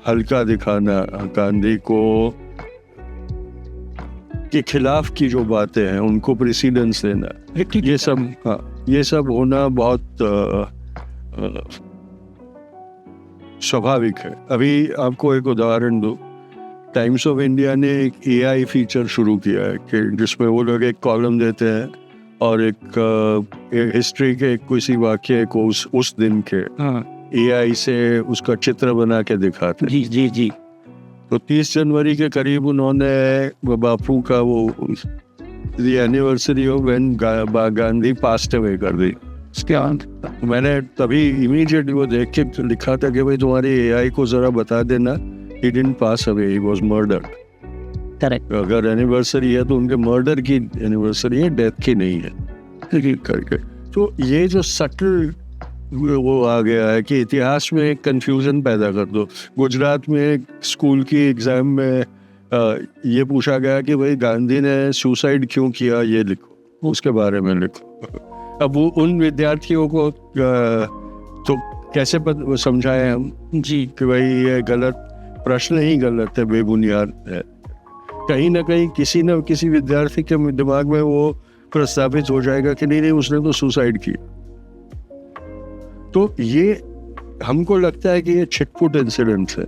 हल्का दिखाना, गांधी को के खिलाफ की जो बातें हैं उनको प्रेसिडेंस देना, ये सब होना बहुत स्वाभाविक है। अभी आपको एक उदाहरण दूं, टाइम्स ऑफ इंडिया ने एक AI फीचर शुरू किया है कि जिसमें वो लोग एक कॉलम देते हैं और एक हिस्ट्री के किसी वाक्य को उस दिन के AI से उसका चित्र बना के दिखाते हैं। जी। जी। तो 30 जनवरी के करीब उन्होंने बापू का वो the anniversary of when Gandhi passed away कर दी। मैंने तभी इमीडिएटली वो देख के लिखा था कि भाई तुम्हारी AI को जरा बता देना, he didn't pass away, he was murdered। Correct. अगर एनिवर्सरी है तो उनके मर्डर की एनिवर्सरी है, डेथ की नहीं है करके। तो ये जो सटल वो आ गया है कि इतिहास में एक कंफ्यूजन पैदा कर दो। गुजरात में एक स्कूल की एग्जाम में ये पूछा गया कि भाई गांधी ने सुसाइड क्यों किया, ये लिखो, उसके बारे में लिखो। अब वो उन विद्यार्थियों को तो कैसे समझाएं हम जी कि भाई ये गलत प्रश्न ही गलत है, बेबुनियाद है। कहीं ना कहीं किसी न किसी विद्यार्थी के दिमाग में वो प्रस्तावित हो जाएगा कि नहीं उसने तो सुसाइड किया। तो ये हमको लगता है कि ये छिटपुट इंसिडेंट है,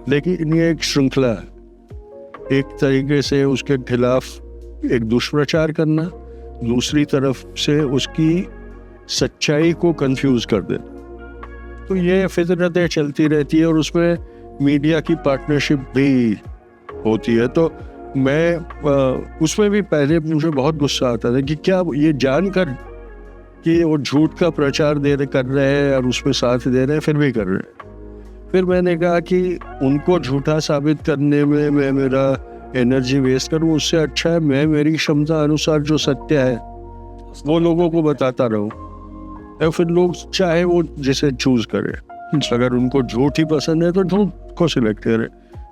लेकिन ये एक श्रृंखला है। एक तरीके से उसके खिलाफ एक दुष्प्रचार करना, दूसरी तरफ से उसकी सच्चाई को कंफ्यूज कर देना। तो ये फितरतें चलती रहती है और उसमें मीडिया की पार्टनरशिप भी होती है। तो मैं उसमें भी पहले मुझे बहुत गुस्सा आता था कि क्या ये जानकर कि वो झूठ का प्रचार कर रहे हैं और उसमें साथ दे रहे हैं, फिर भी कर रहे हैं। फिर मैंने कहा कि उनको झूठा साबित करने में मैं मेरा एनर्जी वेस्ट करूँ, उससे अच्छा है मैं मेरी क्षमता अनुसार जो सत्य है वो लोगों को बताता रहूँ, और फिर लोग चाहे वो जिसे चूज करें। अगर उनको झूठ ही पसंद है तो झूठ को सिलेक्ट करें,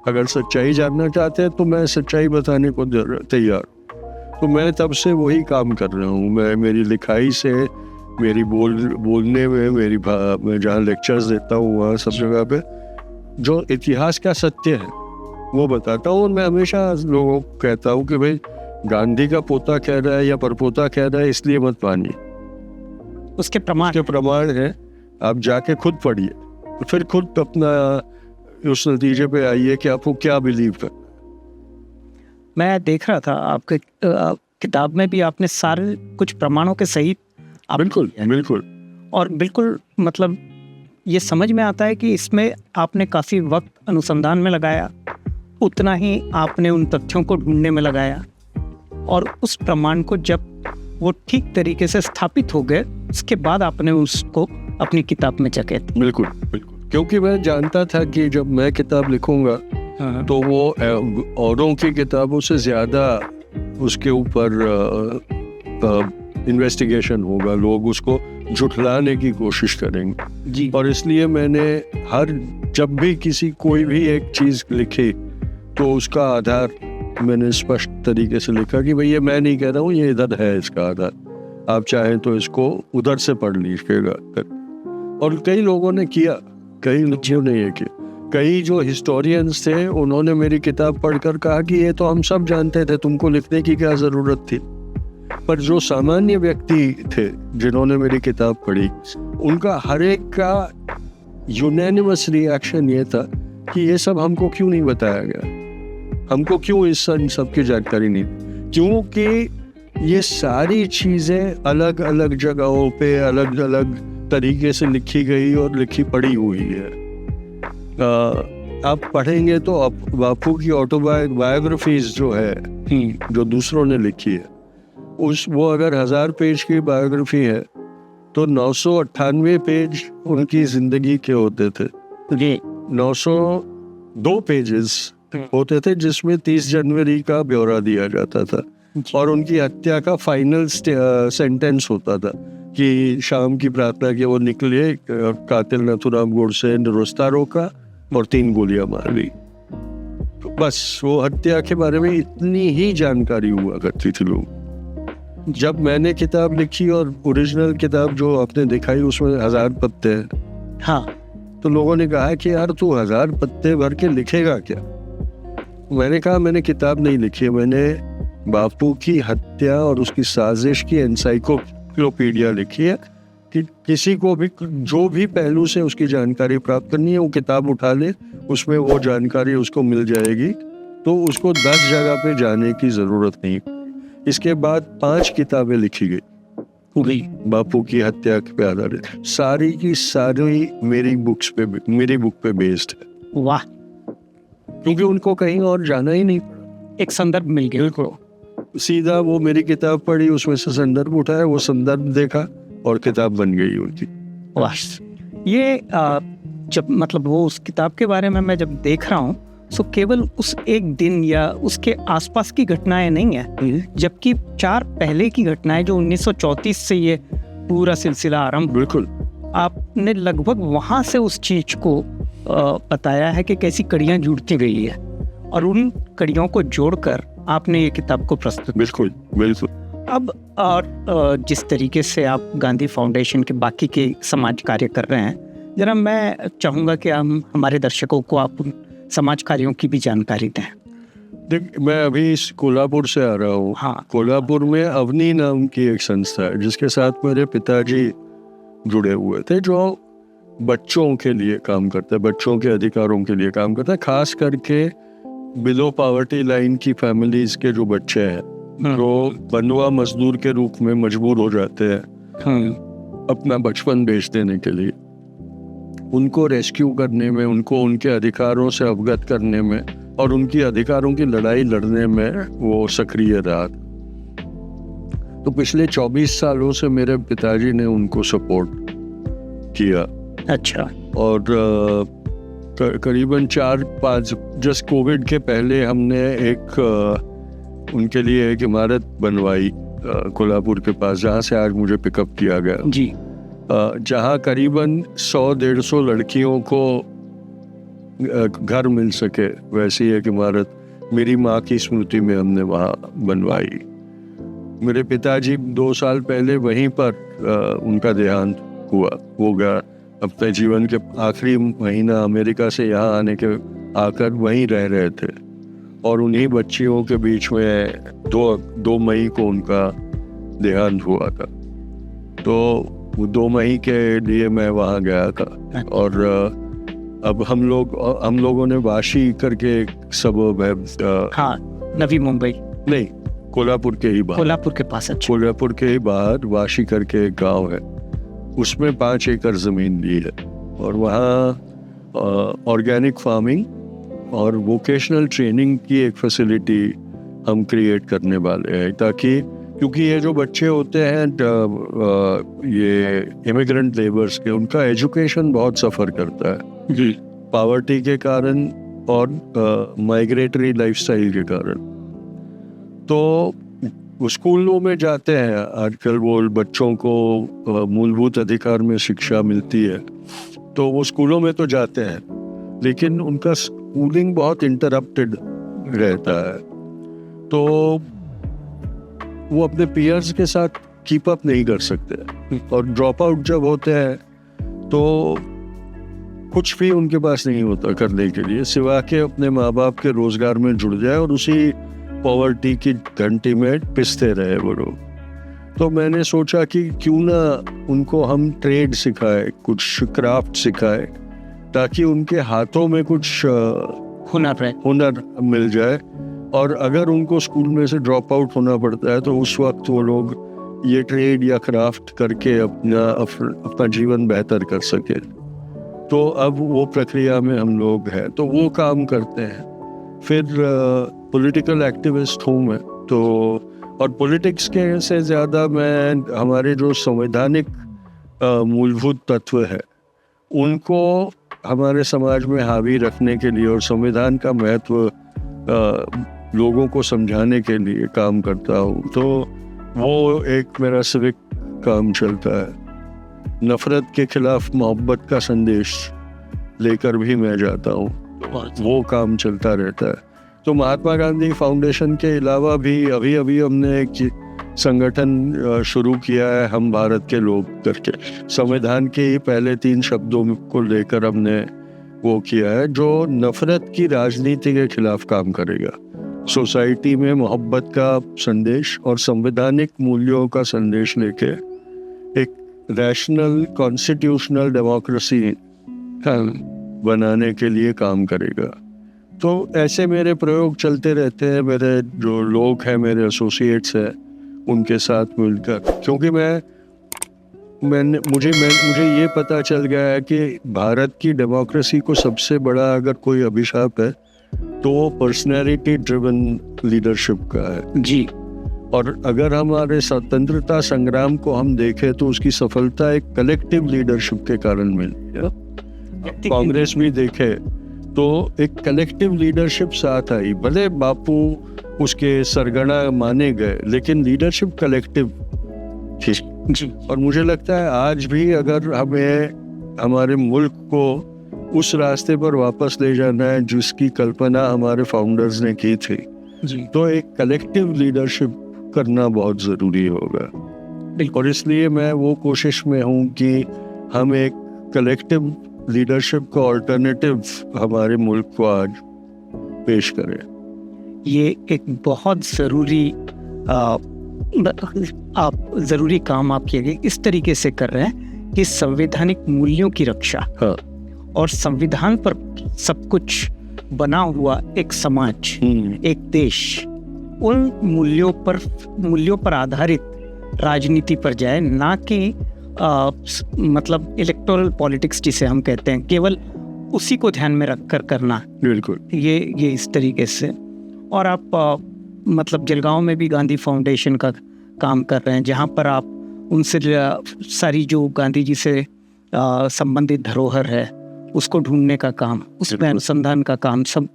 अगर सच्चाई जानना चाहते हैं तो मैं सच्चाई बताने को तैयार। तो मैं तब से वही काम कर रहा हूँ। मैं मेरी लिखाई से, मेरी बोलने में, मैं जहाँ लेक्चर्स देता हूँ वहाँ सब जगह पे जो इतिहास का सत्य है वो बताता हूँ। और मैं हमेशा लोगों को कहता हूँ कि भाई गांधी का पोता कह रहा है या परपोता कह रहा है इसलिए मत मानिए, उसके प्रमाण है, आप जाके खुद पढ़िए, फिर खुद अपना उस नतीजे पे आइए कि आपको क्या बिलीव करना। मैं देख रहा था आपके किताब में भी आपने सारे कुछ प्रमाणों के सहित बिल्कुल और बिल्कुल मतलब ये समझ में आता है कि इसमें आपने काफ़ी वक्त अनुसंधान में लगाया, उतना ही आपने उन तथ्यों को ढूंढने में लगाया, और उस प्रमाण को जब वो ठीक तरीके से स्थापित हो गए उसके बाद आपने उसको अपनी किताब में जगह दी। बिल्कुल, क्योंकि मैं जानता था कि जब मैं किताब लिखूंगा तो वो औरों की किताबों से ज़्यादा उसके ऊपर इन्वेस्टिगेशन होगा, लोग उसको झुठलाने की कोशिश करेंगे जी। और इसलिए मैंने जब भी कोई भी एक चीज़ लिखी तो उसका आधार मैंने स्पष्ट तरीके से लिखा कि भाई ये मैं नहीं कह रहा हूँ, ये इधर है इसका आधार, आप चाहें तो इसको उधर से पढ़ लीजिएगा। और कई लोगों ने किया, कई लोगों ने ये किया। कई जो हिस्टोरियंस थे उन्होंने मेरी किताब पढ़कर कहा कि ये तो हम सब जानते थे, तुमको लिखने की क्या ज़रूरत थी। पर जो सामान्य व्यक्ति थे जिन्होंने मेरी किताब पढ़ी, उनका हर एक का यूनैनिमस रिएक्शन ये था कि ये सब हमको क्यों नहीं बताया गया। हमको क्यों इस सब की जानकारी नहीं? क्योंकि ये सारी चीज़ें अलग अलग जगहों पे अलग अलग तरीके से लिखी गई और लिखी पड़ी हुई है। आप पढ़ेंगे तो बापू की ऑटोबायोग्राफीज जो है, जो दूसरों ने लिखी है, वो अगर 1000 पेज की बायोग्राफी है तो 998 पेज उनकी जिंदगी के होते थे। 902 पेजेस होते थे जिसमें 30 जनवरी का ब्यौरा दिया जाता था और उनकी हत्या का फाइनल सेंटेंस होता था कि शाम की प्रार्थना के वो निकले, कातिल नथुराम गोडसे ने रास्ता रोका और 3 गोलियां मार दी। बस वो हत्या के बारे में इतनी ही जानकारी हुआ करती थी लोग। जब मैंने किताब लिखी और ओरिजिनल किताब जो आपने दिखाई उसमें 1000 पत्ते हैं, हाँ, तो लोगों ने कहा कि यार तू 1000 पत्ते भर के लिखेगा क्या? मैंने कहा मैंने किताब नहीं लिखी है, मैंने बापू की हत्या और उसकी साजिश की एनसाइक्लोपीडिया लिखी है कि किसी को भी जो भी पहलू से उसकी जानकारी प्राप्त करनी है वो किताब उठा ले, उसमें वो जानकारी उसको मिल जाएगी, तो उसको 10 जगह पे जाने की ज़रूरत नहीं। इसके बाद 5 किताबें लिखी गई बापू की हत्या पे आधारित, सारी की सारी मेरी बुक पे बेस्ड है। वाह, क्योंकि उनको कहीं और जाना ही नहीं, एक संदर्भ मिल गया। बिल्कुल सीधा वो मेरी किताब पढ़ी, उसमें से संदर्भ उठाया, वो संदर्भ देखा और किताब बन गई उनकी। वाह, ये जब मतलब वो उस किताब के बारे में मैं जब देख रहा हूँ तो केवल उस एक दिन या उसके आसपास की घटनाएं नहीं है, जबकि 4 पहले की घटनाएं जो 1934 से ये पूरा सिलसिला आरंभ, बिल्कुल आपने लगभग वहाँ से उस चीज को बताया है कि कैसी कड़ियाँ जुड़ती गई है और उन कड़ियों को जोड़कर आपने ये किताब को प्रस्तुत। बिल्कुल बिल्कुल। अब और जिस तरीके से आप गांधी फाउंडेशन के बाकी के समाज कार्य कर रहे हैं, जरा मैं चाहूँगा कि हम हमारे दर्शकों को आप उन समाज कार्यों की भी जानकारी दें। देख, मैं अभी कोल्हापुर से आ रहा हूँ। हाँ, कोल्हापुर में अवनी नाम की एक संस्था है जिसके साथ मेरे पिताजी जुड़े हुए थे, जो बच्चों के लिए काम करता है, बच्चों के अधिकारों के लिए काम करता है, खास करके बिलो पॉवर्टी लाइन की फैमिलीज के जो बच्चे हैं जो बंधुआ मजदूर के रूप में मजबूर हो जाते हैं अपना बचपन बेच देने के लिए, उनको रेस्क्यू करने में, उनको उनके अधिकारों से अवगत करने में और उनकी अधिकारों की लड़ाई लड़ने में वो सक्रिय रहा। तो पिछले 24 सालों से मेरे पिताजी ने उनको सपोर्ट किया। अच्छा। और करीबन 4-5 जस्ट कोविड के पहले हमने एक उनके लिए एक इमारत बनवाई कोल्हापुर के पास, जहाँ से आज मुझे पिकअप किया गया जी, जहाँ करीबन 100-150 लड़कियों को घर मिल सके, वैसी एक इमारत मेरी माँ की स्मृति में हमने वहाँ बनवाई। मेरे पिताजी 2 साल पहले वहीं पर उनका देहांत हो गया। अपने जीवन के आखिरी महीना अमेरिका से यहाँ आकर वहीं रह रहे थे और उन्हीं बच्चियों के बीच में 2 मई को उनका देहांत हुआ था। तो 2 मई के लिए मैं वहाँ गया था और अब हम लोगों ने वाशी करके सबब है, हाँ, नवी मुंबई नहीं, कोल्हापुर के ही बाहर, कोल्हापुर के पास। अच्छा। कोल्हापुर के ही बाहर वाशी करके एक गांव है, उसमें 5 एकड़ जमीन ली है और वहाँ ऑर्गेनिक फार्मिंग और वोकेशनल ट्रेनिंग की एक फैसिलिटी हम क्रिएट करने वाले हैं, ताकि क्योंकि ये जो बच्चे होते हैं ये इमिग्रेंट लेबर्स के, उनका एजुकेशन बहुत सफ़र करता है जी, पॉवर्टी के कारण और माइग्रेटरी लाइफस्टाइल के कारण। तो स्कूलों में जाते हैं आजकल, वो बच्चों को मूलभूत अधिकार में शिक्षा मिलती है, तो वो स्कूलों में तो जाते हैं, लेकिन उनका स्कूलिंग बहुत इंटरप्टेड रहता है, तो वो अपने पीयर्स के साथ कीप अप नहीं कर सकते और ड्रॉप आउट जब होते हैं तो कुछ भी उनके पास नहीं होता करने के लिए, सिवा के अपने माँ बाप के रोजगार में जुड़ जाए और उसी पॉवर्टी की घंटी में पिसते रहे वो लोग। तो मैंने सोचा कि क्यों ना उनको हम ट्रेड सिखाए, कुछ क्राफ्ट सिखाए, ताकि उनके हाथों में कुछ हुनर मिल जाए, और अगर उनको स्कूल में से ड्रॉप आउट होना पड़ता है तो उस वक्त वो लोग ये ट्रेड या क्राफ्ट करके अपना जीवन बेहतर कर सके। तो अब वो प्रक्रिया में हम लोग हैं, तो वो काम करते हैं। फिर पॉलिटिकल एक्टिविस्ट हूँ मैं, तो और पॉलिटिक्स के से ज़्यादा मैं हमारे जो संवैधानिक मूलभूत तत्व है उनको हमारे समाज में हावी रखने के लिए और संविधान का महत्व लोगों को समझाने के लिए काम करता हूँ। तो वो एक मेरा सिविक काम चलता है। नफ़रत के खिलाफ मोहब्बत का संदेश लेकर भी मैं जाता हूँ, वो काम चलता रहता है। तो महात्मा गांधी फाउंडेशन के अलावा भी अभी हमने एक संगठन शुरू किया है, हम भारत के लोग करके। संविधान के ही पहले 3 शब्दों को लेकर हमने वो किया है, जो नफ़रत की राजनीति के खिलाफ काम करेगा। सोसाइटी में मोहब्बत का संदेश और संवैधानिक मूल्यों का संदेश लेके एक रैशनल कॉन्स्टिट्यूशनल डेमोक्रेसी बनाने के लिए काम करेगा। तो ऐसे मेरे प्रयोग चलते रहते हैं। मेरे जो लोग हैं, मेरे एसोसिएट्स हैं, उनके साथ मिलकर, क्योंकि मुझे ये पता चल गया है कि भारत की डेमोक्रेसी को सबसे बड़ा अगर कोई अभिशाप है तो पर्सनैलिटी ड्रिवन लीडरशिप का है जी। और अगर हमारे स्वतंत्रता संग्राम को हम देखें तो उसकी सफलता एक कलेक्टिव लीडरशिप के कारण मिली है। कांग्रेस भी देखे तो एक कलेक्टिव लीडरशिप साथ आई। भले बापू उसके सरगना माने गए, लेकिन लीडरशिप कलेक्टिव थी जी। और मुझे लगता है आज भी अगर हमें हमारे मुल्क को उस रास्ते पर वापस ले जाना है जिसकी कल्पना हमारे फाउंडर्स ने की थी जी, तो एक कलेक्टिव लीडरशिप करना बहुत ज़रूरी होगा। और इसलिए मैं वो कोशिश में हूँ कि हम एक कलेक्टिव लीडरशिप का ऑल्टरनेटिव हमारे मुल्क को आज पेश करें। ये एक बहुत ज़रूरी आप ज़रूरी काम आप ये इस तरीके से कर रहे हैं कि संवैधानिक मूल्यों की रक्षा, हाँ, और संविधान पर सब कुछ बना हुआ एक समाज, एक देश, उन मूल्यों पर आधारित राजनीति पर जाए, ना कि मतलब इलेक्टोरल पॉलिटिक्स जिसे हम कहते हैं, केवल उसी को ध्यान में रखकर करना। बिल्कुल ये इस तरीके से। और आप मतलब जलगांव में भी गांधी फाउंडेशन का काम कर रहे हैं, जहाँ पर आप उनसे सारी जो गांधी जी से संबंधित धरोहर है उसको ढूंढने का काम, उसमें अनुसंधान का काम सब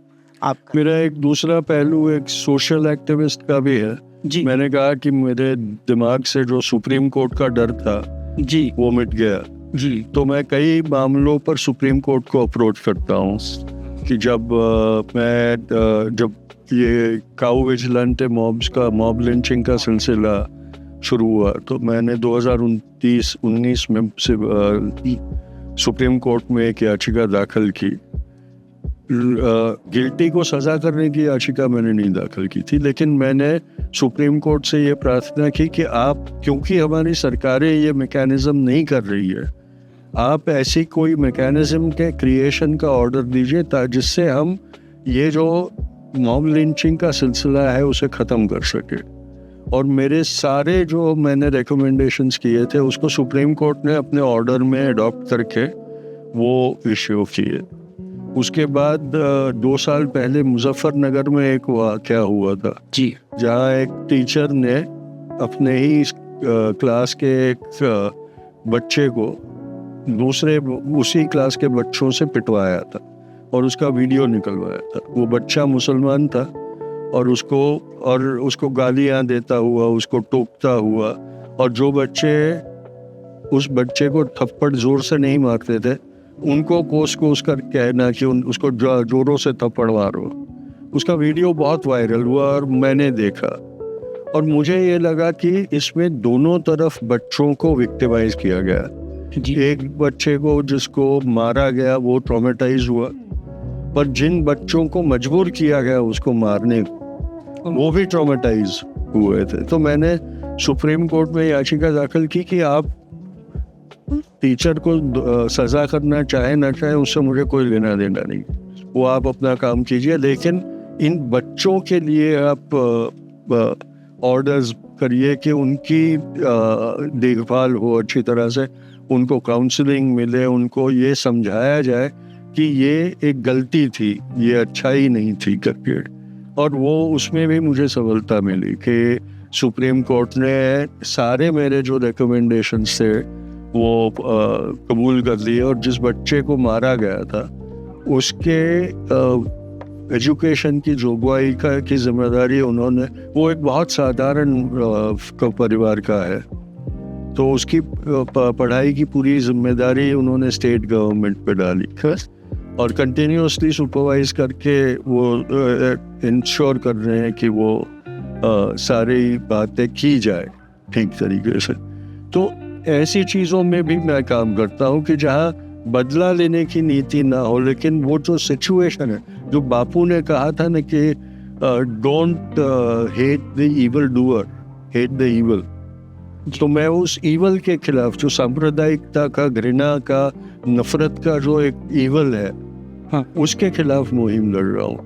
आप। मेरा एक दूसरा पहलू एक सोशल एक्टिविस्ट का भी है जी। मैंने कहा कि मेरे दिमाग से जो सुप्रीम कोर्ट का डर था जी, वो मिट गया जी। तो मैं कई मामलों पर सुप्रीम कोर्ट को अप्रोच करता हूँ कि जब ये काऊ विजिलेंटे मॉब्स का मॉब लिंचिंग का सिलसिला शुरू हुआ तो मैंने 2019 में सुप्रीम कोर्ट में एक याचिका दाखिल की। गिल्टी को सजा करने की याचिका मैंने नहीं दाखिल की थी, लेकिन मैंने सुप्रीम कोर्ट से ये प्रार्थना की कि आप, क्योंकि हमारी सरकारें ये मैकेनिज्म नहीं कर रही है, आप ऐसी कोई मैकेनिज्म के क्रिएशन का ऑर्डर दीजिए जिससे हम ये जो मॉब लिंचिंग का सिलसिला है उसे ख़त्म कर सके। और मेरे सारे जो मैंने रिकमेंडेशंस किए थे उसको सुप्रीम कोर्ट ने अपने ऑर्डर में अडॉप्ट करके वो इश्यू किए। उसके बाद 2 साल पहले मुजफ्फरनगर में एक वाक़या हुआ था जी, जहाँ एक टीचर ने अपने ही क्लास के एक बच्चे को उसी क्लास के बच्चों से पिटवाया था और उसका वीडियो निकलवाया था। वो बच्चा मुसलमान था और उसको गालियाँ देता हुआ, उसको टोकता हुआ, और जो बच्चे उस बच्चे को थप्पड़ जोर से नहीं मारते थे उनको कोस कर कहना कि उसको जोरों से थप्पड़ मारो। उसका वीडियो बहुत वायरल हुआ और मैंने देखा और मुझे ये लगा कि इसमें दोनों तरफ बच्चों को विक्टिमाइज किया गया। एक बच्चे को जिसको मारा गया वो ट्रॉमेटाइज हुआ, पर जिन बच्चों को मजबूर किया गया उसको मारने वो भी ट्रॉमेटाइज हुए थे। तो मैंने सुप्रीम कोर्ट में याचिका दाखिल की कि आप टीचर को सजा करना चाहे ना चाहे उससे मुझे कोई लेना देना नहीं, वो आप अपना काम कीजिए, लेकिन इन बच्चों के लिए आप ऑर्डर्स करिए कि उनकी देखभाल हो अच्छी तरह से, उनको काउंसलिंग मिले, उनको ये समझाया जाए कि ये एक गलती थी, ये अच्छाई नहीं थी करके। और वो उसमें भी मुझे सफलता मिली कि सुप्रीम कोर्ट ने सारे मेरे जो रिकमेंडेशंस थे वो कबूल कर लिए, और जिस बच्चे को मारा गया था उसके एजुकेशन की जोगवाई की जिम्मेदारी उन्होंने, वो एक बहुत साधारण परिवार का है, तो उसकी पढ़ाई की पूरी जिम्मेदारी उन्होंने स्टेट गवर्नमेंट पे डाली और कंटिन्यूसली सुपरवाइज करके वो इंश्योर कर रहे हैं कि वो सारी बातें की जाए ठीक तरीके से। तो ऐसी चीज़ों में भी मैं काम करता हूँ कि जहाँ बदला लेने की नीति ना हो, लेकिन वो जो सिचुएशन है, जो बापू ने कहा था ना कि don't hate the evil doer, hate the evil, तो मैं उस इवल के खिलाफ, जो सांप्रदायिकता का, घृणा का, नफरत का जो एक इवल है, हाँ, उसके खिलाफ मुहिम लड़ रहा हूँ।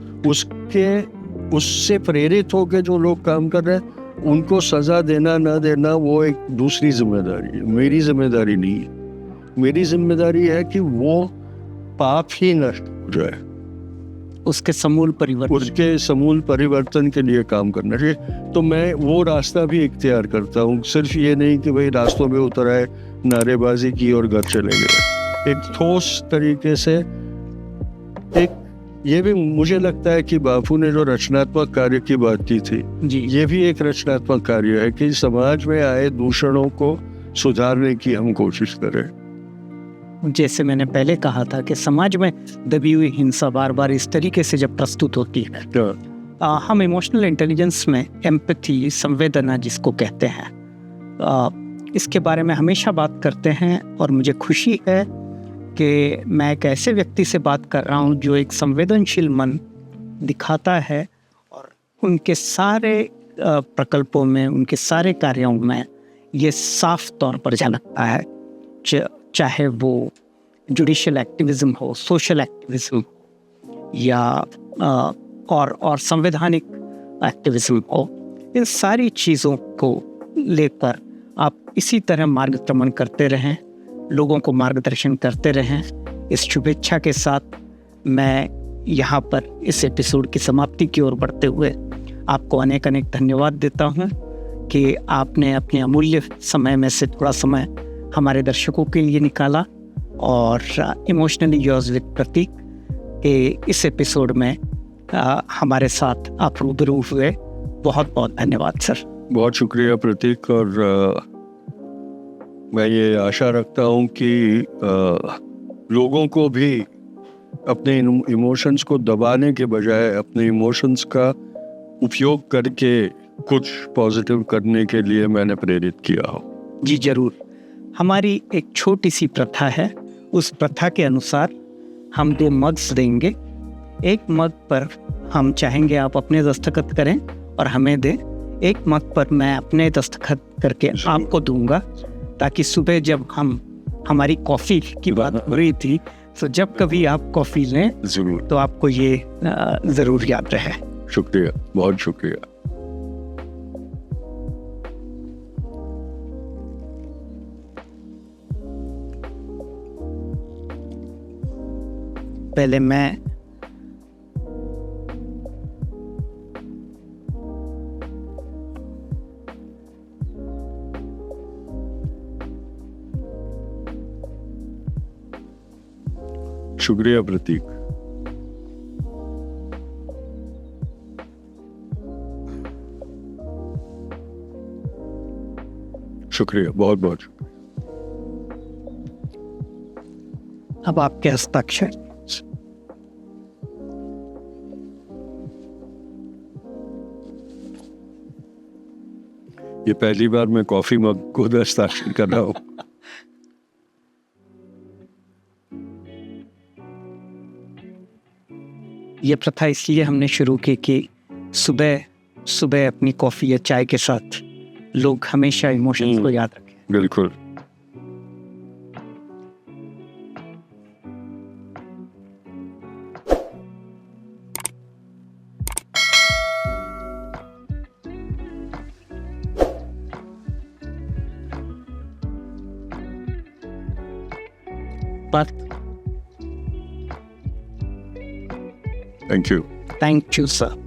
उससे प्रेरित होकर जो लोग काम कर रहे हैं उनको सजा देना ना देना वो एक दूसरी जिम्मेदारी है, मेरी जिम्मेदारी नहीं है। मेरी जिम्मेदारी है कि वो पाप ही नष्ट हो जाए, उसके समूल परिवर्तन के लिए काम करना चाहिए। तो मैं वो रास्ता भी इख्तियार करता हूँ, सिर्फ ये नहीं कि भाई रास्तों में उतर आए, नारेबाजी की और घर चले गए। एक ठोस तरीके से, एक ये भी मुझे लगता है कि बापू ने जो रचनात्मक कार्य की बात की थी जी, ये भी एक रचनात्मक कार्य है कि समाज में आए दूषणों को सुधारने की हम कोशिश करें। जैसे मैंने पहले कहा था कि समाज में दबी हुई हिंसा बार बार इस तरीके से जब प्रस्तुत होती है, हम इमोशनल इंटेलिजेंस में एम्पैथी, संवेदना जिसको कहते हैं, इसके बारे में हमेशा बात करते हैं। और मुझे खुशी है कि मैं एक ऐसे व्यक्ति से बात कर रहा हूँ जो एक संवेदनशील मन दिखाता है, और उनके सारे प्रकल्पों में, उनके सारे कार्यों में ये साफ तौर पर झलकता है, चाहे वो जुडिशियल एक्टिविज्म हो, सोशल एक्टिविज्म या और संवैधानिक एक्टिविज्म हो। इन सारी चीज़ों को लेकर आप इसी तरह मार्गक्रमण करते रहें, लोगों को मार्गदर्शन करते रहें। इस शुभेच्छा के साथ मैं यहाँ पर इस एपिसोड की समाप्ति की ओर बढ़ते हुए आपको अनेक अनेक धन्यवाद देता हूँ कि आपने अपने अमूल्य समय में से थोड़ा समय हमारे दर्शकों के लिए निकाला, और इमोशनली योर्स विद प्रतीक के इस एपिसोड में हमारे साथ आप रूबरू हुए। बहुत बहुत धन्यवाद सर। बहुत शुक्रिया प्रतीक, और मैं ये आशा रखता हूँ कि लोगों को भी अपने इमोशंस को दबाने के बजाय अपने इमोशंस का उपयोग करके कुछ पॉजिटिव करने के लिए मैंने प्रेरित किया हो। जी जरूर। हमारी एक छोटी सी प्रथा है, उस प्रथा के अनुसार हम 2 मग्स देंगे। एक मग पर हम चाहेंगे आप अपने दस्तखत करें और हमें दें, एक मग पर मैं अपने दस्तखत करके आपको दूंगा, ताकि सुबह जब हमारी कॉफ़ी की बात हो रही थी, तो जब कभी आप कॉफ़ी लें जरूर, तो आपको ये ज़रूर याद रहे। शुक्रिया, बहुत शुक्रिया। पहले मैं शुक्रिया प्रतीक। शुक्रिया, बहुत बहुत शुक्रिया। अब आपके हस्ताक्षर। ये पहली बार मैं कॉफी मग को हस्ताक्षर कर रहा हूँ। ये प्रथा इसलिए हमने शुरू की कि सुबह सुबह अपनी कॉफ़ी या चाय के साथ लोग हमेशा इमोशंस को याद रखें। बिल्कुल। बात। Thank you. Thank you sir.